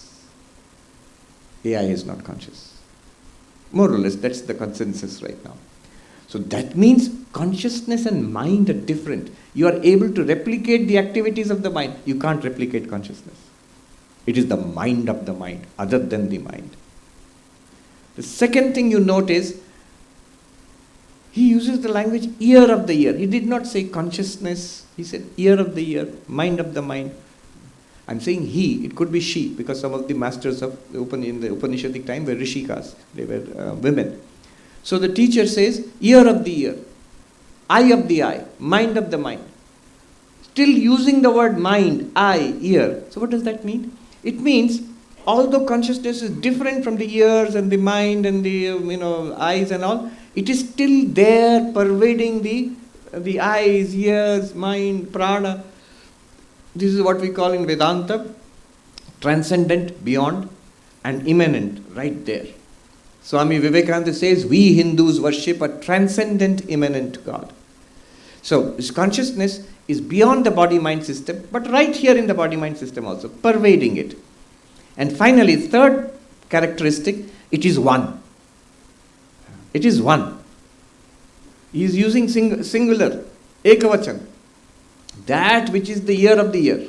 AI is not conscious. More or less, that's the consensus right now. So that means consciousness and mind are different. You are able to replicate the activities of the mind. You can't replicate consciousness. It is the mind of the mind, other than the mind. The second thing you note is, he uses the language ear of the ear. He did not say consciousness. He said ear of the ear, mind of the mind. I'm saying he, it could be she, because some of the masters of in the Upanishadic time were Rishikas. They were women. So the teacher says ear of the ear, eye of the eye, mind of the mind. Still using the word mind, eye, ear. So what does that mean? It means, although consciousness is different from the ears and the mind and the eyes and all, it is still there, pervading the eyes, ears, mind, prana. This is what we call in Vedanta transcendent, beyond, and immanent, right there. Swami Vivekananda says, we Hindus worship a transcendent, immanent God. So this consciousness is beyond the body-mind system, but right here in the body-mind system also, pervading it. And finally, third characteristic, it is one. It is one. He is using singular, ekavachan. That which is the ear of the ear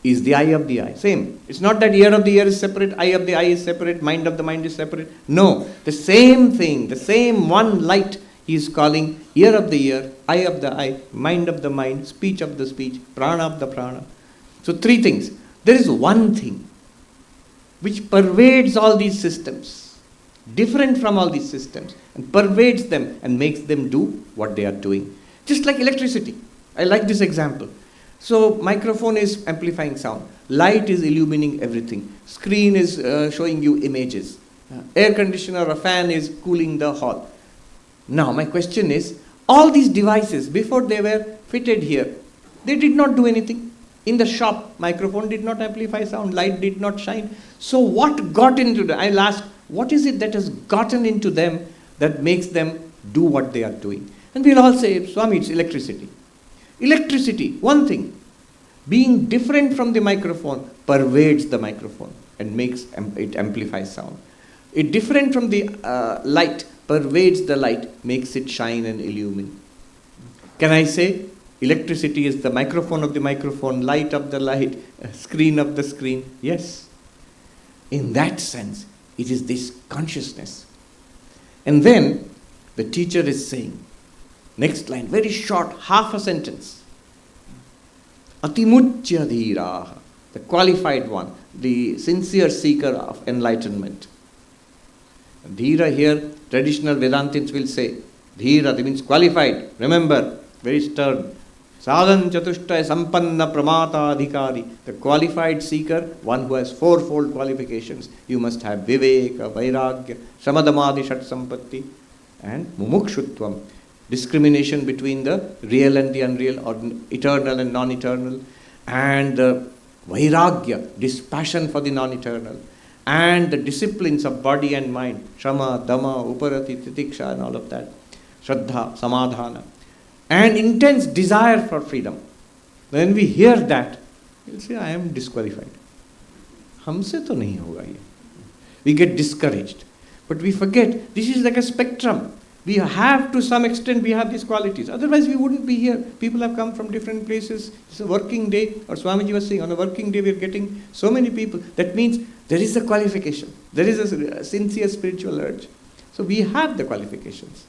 is the eye of the eye. Same. It's not that ear of the ear is separate, eye of the eye is separate, mind of the mind is separate. No. The same thing, the same one light he is calling ear of the ear, eye of the eye, mind of the mind, speech of the speech, prana of the prana. So three things. There is one thing which pervades all these systems, different from all these systems, and pervades them and makes them do what they are doing. Just like electricity. I like this example. So microphone is amplifying sound, light is illumining everything, screen is showing you images, air conditioner or fan is cooling the hall. Now my question is, all these devices, before they were fitted here, they did not do anything. In the shop, microphone did not amplify sound, light did not shine. So what got into them? I'll ask, what is it that has gotten into them that makes them do what they are doing? And we'll all say, Swami, it's electricity. Electricity, one thing, being different from the microphone, pervades the microphone and makes it amplify sound. It different from the light, pervades the light, makes it shine and illumine. Can I say Electricity is the microphone of the microphone, light of the light, screen of the screen. Yes. In that sense, it is this consciousness. And then the teacher is saying, next line, very short, half a sentence. Atimuchya dhiraha, the qualified one, the sincere seeker of enlightenment. Dhira here, traditional Vedantins will say, dhira, that means qualified. Remember, very stern. Sadhan chatushtaya sampanna pramata adhikari. The qualified seeker, one who has fourfold qualifications. You must have viveka, vairagya, samadhamadi shat sampatti, and mumukshutvam. Discrimination between the real and the unreal, or eternal and non-eternal. And vairagya, dispassion for the non-eternal. And the disciplines of body and mind. Shama, dhamma, uparati, titiksha, and all of that. Shraddha, samadhana. And intense desire for freedom. When we hear that, we'll say, I am disqualified. Humse to nahi hoga ye. We get discouraged. But we forget, this is like a spectrum. We have, to some extent, we have these qualities. Otherwise, we wouldn't be here. People have come from different places. It's a working day. Or Swamiji was saying, on a working day, we're getting so many people. That means there is a qualification. There is a sincere spiritual urge. So we have the qualifications.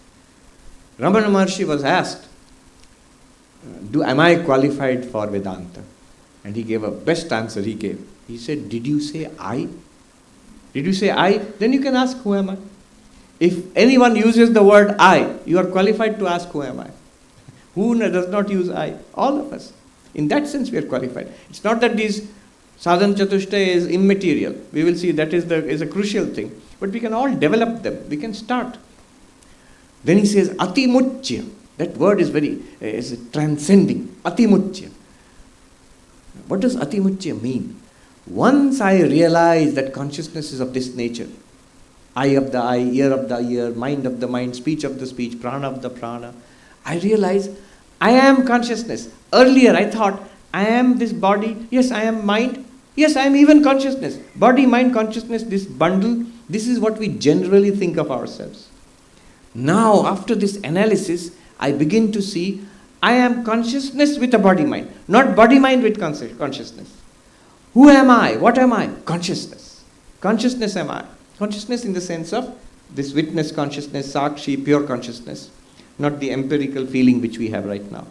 Ramana Maharshi was asked, am I qualified for Vedanta? And he gave a best answer he gave. He said, did you say I? Did you say I? Then you can ask, who am I? If anyone uses the word I, you are qualified to ask, who am I? Who does not use I? All of us. In that sense, we are qualified. It's not that these sadhan chatushtaya is immaterial. We will see that is a crucial thing. But we can all develop them. We can start. Then he says, atimuchya. That word is is transcending. Atimuchya. What does atimuchya mean? Once I realize that consciousness is of this nature, eye of the eye, ear of the ear, mind of the mind, speech of the speech, prana of the prana, I realize I am consciousness. Earlier I thought, I am this body, yes, I am mind, yes, I am even consciousness. Body, mind, consciousness, this bundle, this is what we generally think of ourselves. Now, after this analysis, I begin to see I am consciousness with a body-mind, not body-mind with consciousness. Who am I? What am I? Consciousness. Consciousness am I. Consciousness in the sense of this witness consciousness, sakshi, pure consciousness, not the empirical feeling which we have right now.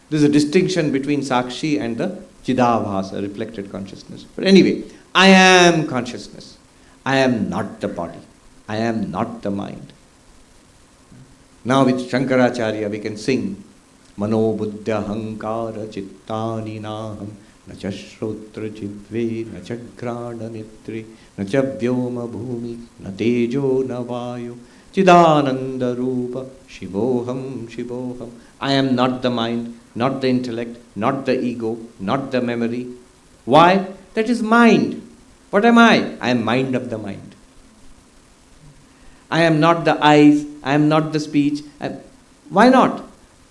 There is a distinction between sakshi and the chidabhasa, reflected consciousness. But anyway, I am consciousness. I am not the body. I am not the mind. Now with Shankaracharya we can sing Mano buddha hankara chittani naham nacha shrotra jivve nacha grana nitri nacha vyoma bhumi na tejo na vayu chidananda rupa shivoham shivoham. I am not the mind, not the intellect, not the ego, not the memory. Why? That is mind. What am I? I am mind of the mind. I am not the eyes, I am not the speech. Why not?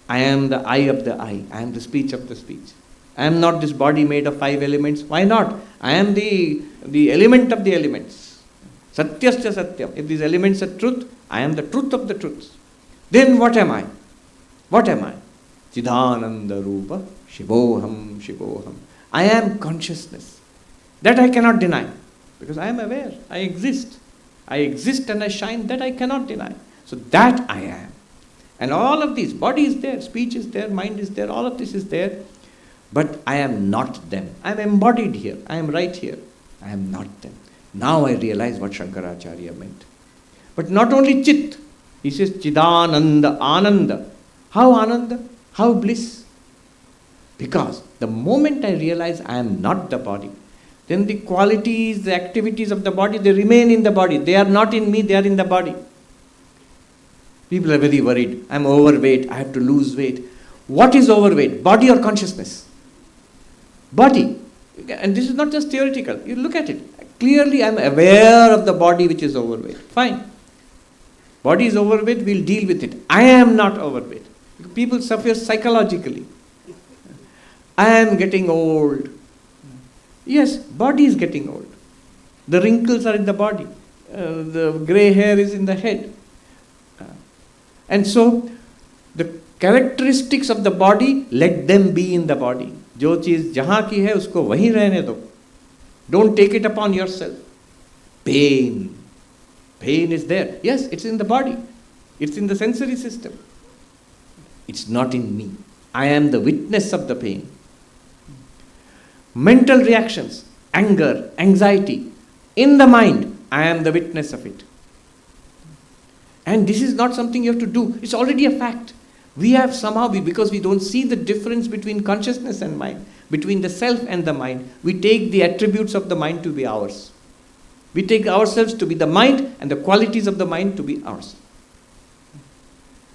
I am the eye of the eye, I am the speech of the speech. I am not this body made of 5 elements. Why not? I am the element of the elements. Satyascha satyam. If these elements are truth, I am the truth of the truths. Then what am I? What am I? Chidananda rupa shivoham shivoham. I am consciousness. That I cannot deny. Because I am aware. I exist. I exist and I shine, that I cannot deny. So that I am. And all of these, body is there, speech is there, mind is there, all of this is there. But I am not them. I am embodied here. I am right here. I am not them. Now I realize what Shankaracharya meant. But not only chit. He says chidananda, ananda. How ananda? How bliss? Because the moment I realize I am not the body, then the qualities, the activities of the body, they remain in the body. They are not in me, they are in the body. People are very worried. I am overweight, I have to lose weight. What is overweight? Body or consciousness? Body. And this is not just theoretical. You look at it. Clearly I am aware of the body which is overweight. Fine. Body is overweight, we'll deal with it. I am not overweight. People suffer psychologically. I am getting old. Yes, body is getting old. The wrinkles are in the body. The grey hair is in the head. And so, the Characteristics of the body, let them be in the body. जो चीज जहां की है उसको वहीं रहने दो. Don't take it upon yourself. Pain. Pain is there. Yes, it's in the body. It's in the sensory system. It's not in me. I am the witness of the pain. Mental reactions, anger, anxiety, in the mind, I am the witness of it. And this is not something you have to do. It's already a fact. We have somehow, because we don't see the difference between consciousness and mind, between the self and the mind, we take the attributes of the mind to be ours. We take ourselves to be the mind and the qualities of the mind to be ours.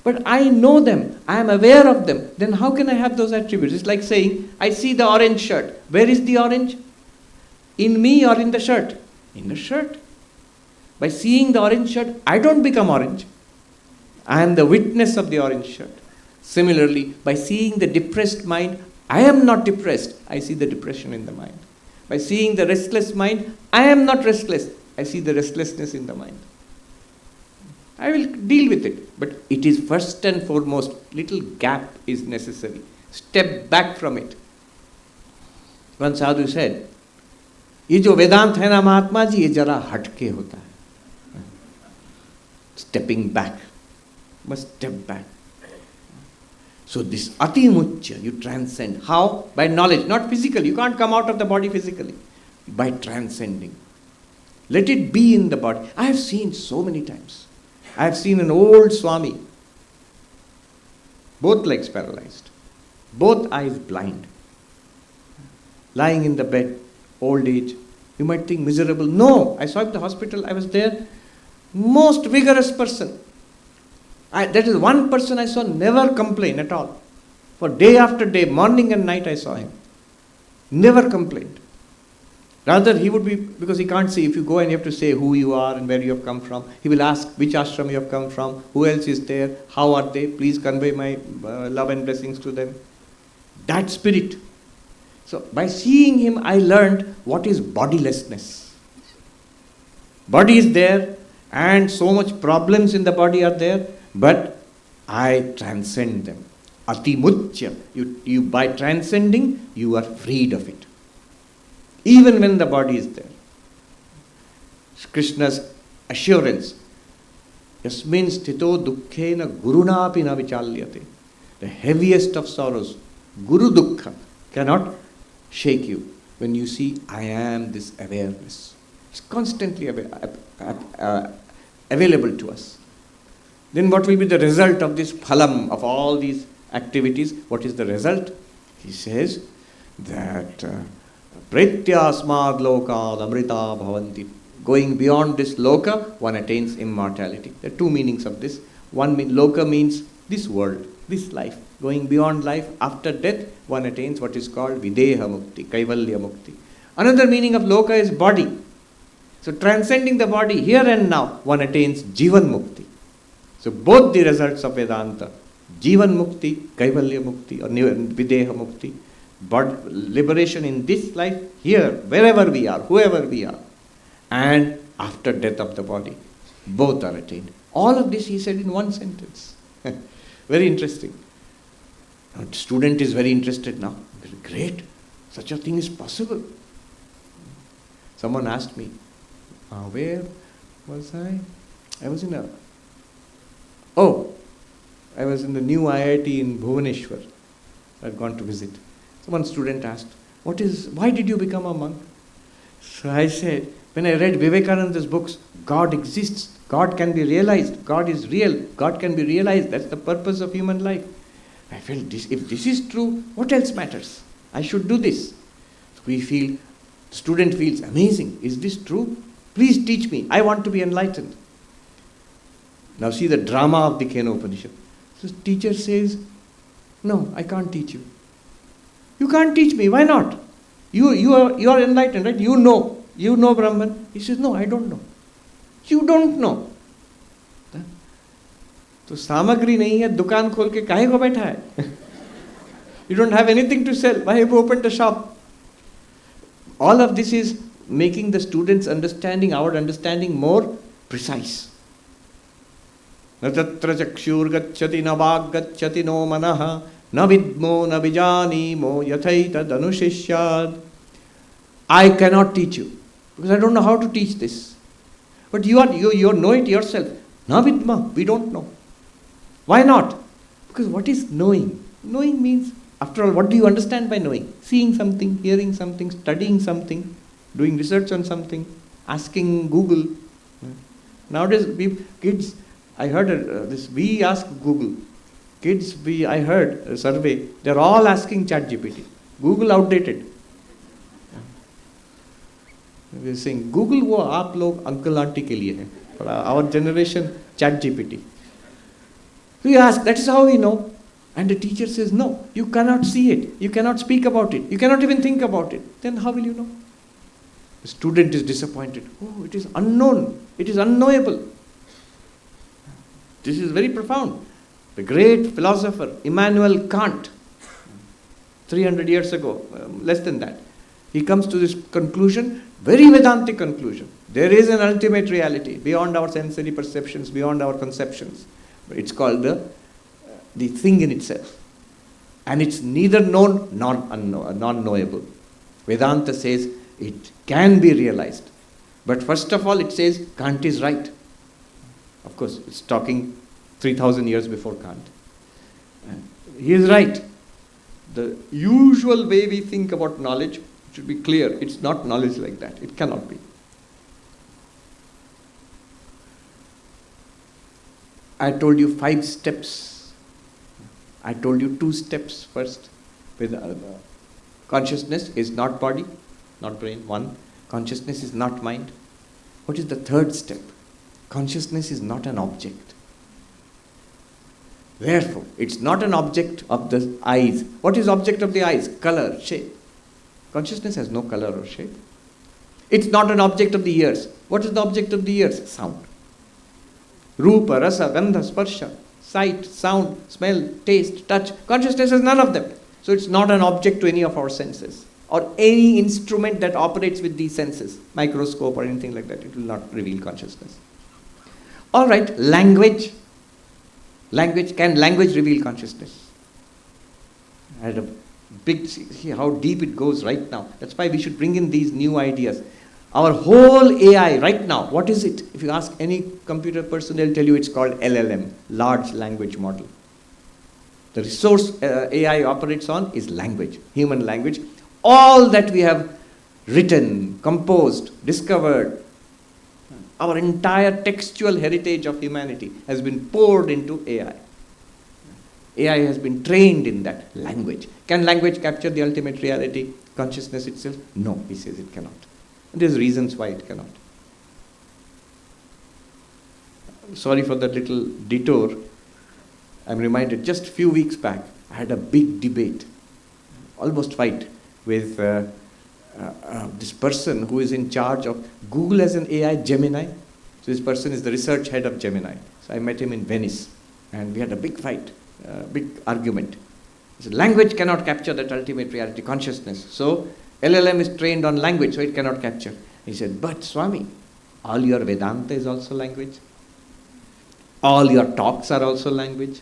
But I know them, I am aware of them, then how can I have those attributes? It's like saying, I see the orange shirt. Where is the orange? In me or in the shirt? In the shirt. By seeing the orange shirt, I don't become orange. I am the witness of the orange shirt. Similarly, by seeing the depressed mind, I am not depressed. I see the depression in the mind. By seeing the restless mind, I am not restless. I see the restlessness in the mind. I will deal with it. But it is first and foremost, little gap is necessary. Step back from it. One sadhu said, ये जो वेदांत है ना महात्मा जी, ये जरा हटके होता है. Stepping back. Must step back. So this ati mucya, you transcend. How? By knowledge, not physically. You can't come out of the body physically. By transcending. Let it be in the body. I have seen so many times. I have seen an old Swami, both legs paralyzed, both eyes blind, lying in the bed, old age. You might think miserable. No, I saw him at the hospital. I was there. Most vigorous person. That is one person I saw never complain at all. For day after day, morning and night I saw him. Never complained. Rather, he would be, because he can't see, if you go and you have to say who you are and where you have come from, he will ask which ashram you have come from, who else is there, how are they, please convey my love and blessings to them. That spirit. So, by seeing him, I learned what is bodilessness. Body is there, and so much problems in the body are there, but I transcend them. Ati mucya. You by transcending, you are freed of it. Even when the body is there. Krishna's assurance. Yasmin sthito dukkhena gurunapi na vichalyate. The heaviest of sorrows, guru dukkha, cannot shake you when you see I am this awareness. It's constantly available to us. Then what will be the result of this phalam, of all these activities? What is the result? He says that Pretyasmad lokad amrita bhavanti. Going beyond this loka, one attains immortality. There are two meanings of this. One loka means this world, this life. Going beyond life, after death, one attains what is called videha mukti, kaivalya mukti. Another meaning of loka is body. So transcending the body here and now, one attains jivan mukti. So both the results of Vedanta, jivan mukti, kaivalya mukti, or videha mukti, but liberation in this life, here, wherever we are, whoever we are, and after death of the body, both are attained. All of this he said in one sentence. Very interesting. Now, the student is very interested now. Great, such a thing is possible. Someone asked me, where was I? I was in the new IIT in Bhubaneswar. I'd gone to visit. So one student asked, why did you become a monk? So I said, when I read Vivekananda's books, God exists, God can be realized, God is real, God can be realized, that's the purpose of human life. I felt, if this is true, what else matters? I should do this. So the student feels, amazing, is this true? Please teach me, I want to be enlightened. Now see the drama of the Kena Upanishad. So teacher says, no, I can't teach you. You can't teach me, why not? You are enlightened, right? You know Brahman. He says, no, I don't know. You don't know. तो सामग्री नहीं है, दुकान खोल के काहे को बैठा है? You don't have anything to sell. Why have you opened a shop? All of this is making the students' understanding, our understanding more precise. Na tatra chakshur gacchati na vag gacchati no manaha na vidmo na vijanimo yathaita danushishyad. I cannot teach you because I don't know how to teach this. But you know it yourself. Na vidma, we don't know. Why not? Because what is knowing? Knowing means, after all, what do you understand by knowing? Seeing something, hearing something, studying something, doing research on something, asking Google. Nowadays, kids, I heard this, we ask Google. Kids, I heard a survey, they're all asking ChatGPT. Google outdated. We're saying, Google wo aap log uncle auntie ke liye hai. For our generation, ChatGPT. We ask, that is how we know. And the teacher says, no, you cannot see it. You cannot speak about it. You cannot even think about it. Then how will you know? The student is disappointed. Oh, it is unknown. It is unknowable. This is very profound. The great philosopher, Immanuel Kant, 300 years ago, less than that, he comes to this conclusion, very Vedantic conclusion. There is an ultimate reality beyond our sensory perceptions, beyond our conceptions. It's called the thing in itself. And it's neither known nor non-knowable. Vedanta says it can be realized. But first of all, it says Kant is right. Of course, it's talking 3,000 years before Kant. He is right. The usual way we think about knowledge should be clear. It's not knowledge like that. It cannot be. I told you 5 steps. I told you 2 steps first. With consciousness is not body, not brain. 1. Consciousness is not mind. What is the 3rd step? Consciousness is not an object. Therefore, it's not an object of the eyes. What is object of the eyes? Color, shape. Consciousness has no color or shape. It's not an object of the ears. What is the object of the ears? Sound. Rupa, rasa, gandha, sparsha. Sight, sound, smell, taste, touch. Consciousness has none of them. So it's not an object to any of our senses. Or any instrument that operates with these senses. Microscope or anything like that. It will not reveal consciousness. Alright, language. Can language reveal consciousness? I had a big, see how deep it goes right now. That's why we should bring in these new ideas. Our whole AI right now, what is it? If you ask any computer person, they'll tell you it's called LLM, large language model. The resource AI operates on is language, human language. All that we have written, composed, discovered, our entire textual heritage of humanity has been poured into AI. AI has been trained in that language. Can language capture the ultimate reality, consciousness itself? No, he says it cannot. And there's reasons why it cannot. Sorry for that little detour. I'm reminded just a few weeks back, I had a big debate, almost fight, with this person who is in charge of Google as an AI, Gemini. So this person is the research head of Gemini. So I met him in Venice and we had a big fight, big argument. He said, language cannot capture that ultimate reality, consciousness. So LLM is trained on language, so it cannot capture. He said, but Swami, all your Vedanta is also language. All your talks are also language.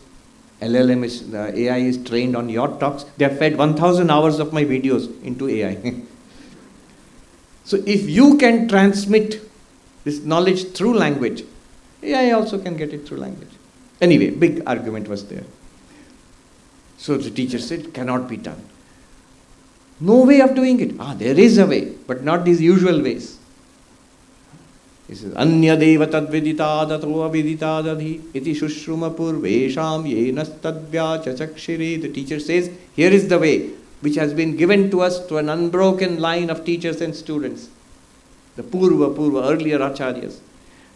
LLM is, the AI is trained on your talks. They have fed 1,000 hours of my videos into AI. So if you can transmit this knowledge through language, AI also can get it through language. Anyway, big argument was there. So the teacher said, cannot be done. No way of doing it. There is a way, but not these usual ways. He says, Anya deva tadvidita dato avidita dadhi iti shushruma purvesham yenas tadvya chachakshiri. The teacher says, here is the way which has been given to us to an unbroken line of teachers and students. The Purva, earlier Acharyas.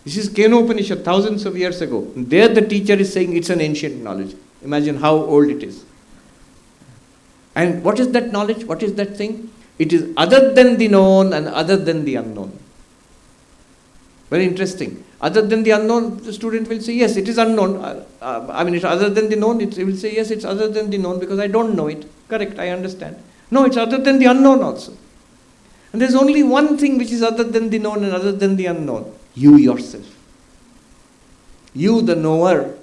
This is Keno Upanishad, thousands of years ago. And there the teacher is saying it's an ancient knowledge. Imagine how old it is. And what is that knowledge? What is that thing? It is other than the known and other than the unknown. Very interesting. Other than the unknown, the student will say, yes, it is unknown. It's other than the known. It will say, yes, it's other than the known because I don't know it. Correct, I understand. No, it's other than the unknown also. And there's only one thing which is other than the known and other than the unknown. You yourself. You, the knower,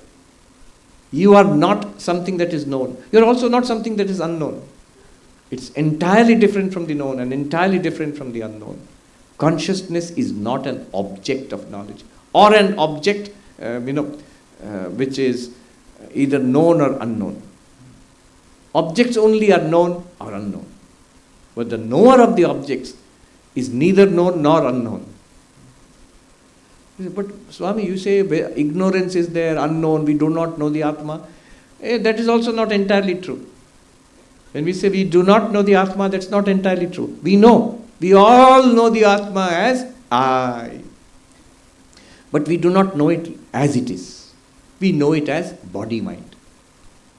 you are not something that is known. You are also not something that is unknown. It's entirely different from the known and entirely different from the unknown. Consciousness is not an object of knowledge or an object, which is either known or unknown. Objects only are known or unknown. But the knower of the objects is neither known nor unknown. But Swami, you say ignorance is there, unknown, we do not know the Atma. That is also not entirely true. When we say we do not know the Atma, that's not entirely true. We know. We all know the Atma as I. But we do not know it as it is. We know it as body-mind.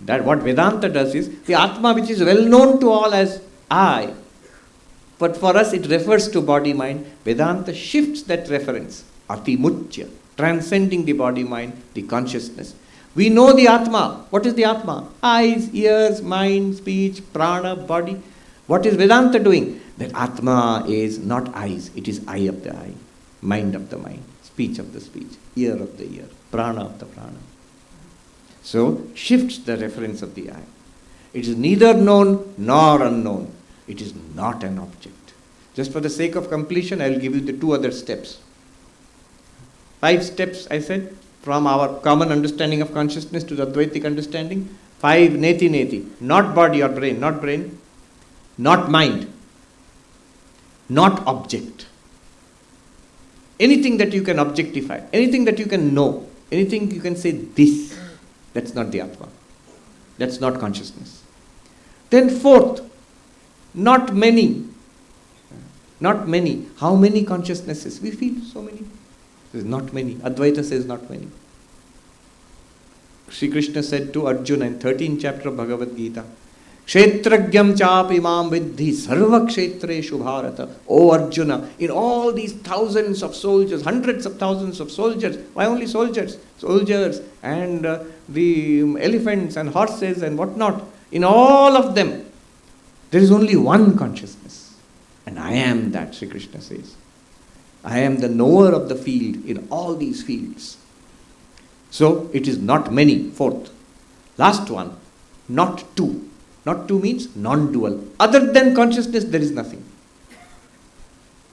That what Vedanta does is, the Atma which is well known to all as I, but for us it refers to body-mind, Vedanta shifts that reference, ati muchya, transcending the body-mind, the consciousness. We know the Atma. What is the Atma? Eyes, ears, mind, speech, prana, body. What is Vedanta doing? That Atma is not eyes, it is eye of the eye, mind of the mind, speech of the speech, ear of the ear, prana of the prana. So, shifts the reference of the eye. It is neither known nor unknown. It is not an object. Just for the sake of completion, I will give you the 2 other steps. 5 steps, I said, from our common understanding of consciousness to the Advaitic understanding. 5 neti. Not body or brain, not mind, not object. Anything that you can objectify, anything that you can know, anything you can say this, that's not the Atma. That's not consciousness. Then 4th, not many. Not many. How many consciousnesses? We feel so many. There's not many. Advaita says not many. Sri Krishna said to Arjuna in 13th chapter of Bhagavad Gita, Kshetragyam chapi mam vidhi sarva kshetreshu bharata. O Arjuna, in all these thousands of soldiers, hundreds of thousands of soldiers, why only soldiers? Soldiers and the elephants and horses and whatnot, in all of them, there is only one consciousness. And I am that, Sri Krishna says. I am the knower of the field in all these fields. So, it is not many. 4th. Last one, not two. Not two means non-dual. Other than consciousness, there is nothing.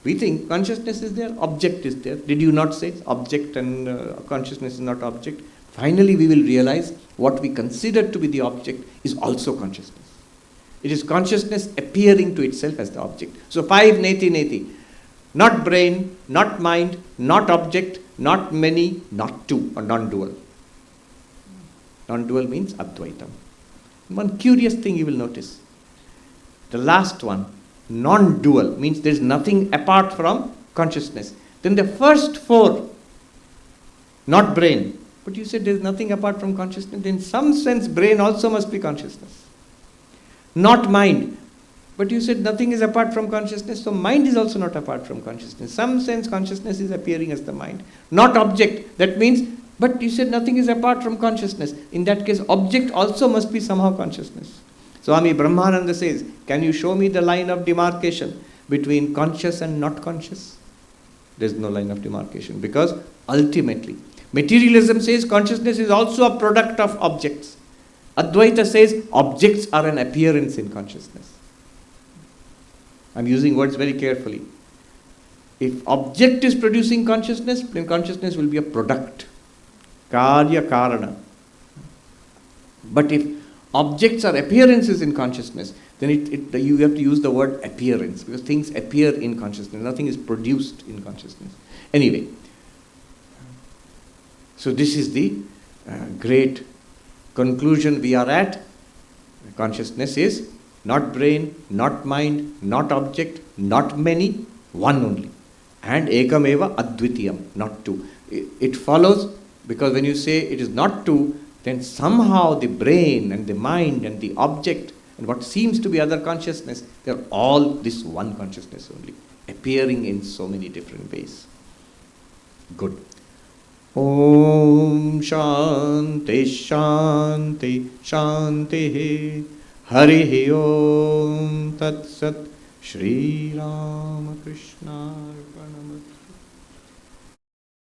We think consciousness is there, object is there. Did you not say object and consciousness is not object? Finally, we will realize what we consider to be the object is also consciousness. It is consciousness appearing to itself as the object. So 5 neti. Not brain, not mind, not object, not many, not two, or non-dual. Non-dual means Advaitam. One curious thing you will notice. The last one, non-dual, means there is nothing apart from consciousness. Then the first 4, not brain. But you said there is nothing apart from consciousness. In some sense, brain also must be consciousness. Not mind. But you said nothing is apart from consciousness, so mind is also not apart from consciousness. In some sense, consciousness is appearing as the mind. Not object. That means, but you said nothing is apart from consciousness. In that case, object also must be somehow consciousness. Swami Brahmananda says, can you show me the line of demarcation between conscious and not conscious? There is no line of demarcation because ultimately, materialism says consciousness is also a product of objects. Advaita says objects are an appearance in consciousness. I'm using words very carefully. If object is producing consciousness, then consciousness will be a product. Karya karana. But if objects are appearances in consciousness, then you have to use the word appearance because things appear in consciousness. Nothing is produced in consciousness. Anyway, so this is the great conclusion we are at. Consciousness is not brain, not mind, not object, not many, one only. And ekameva advitiyam, not two. It follows because when you say it is not two, then somehow the brain and the mind and the object and what seems to be other consciousness, they are all this one consciousness only, appearing in so many different ways. Good. Om Shanti Shanti Shanti Hari Om Tat Sat Shri Ramakrishna Arpanamatu.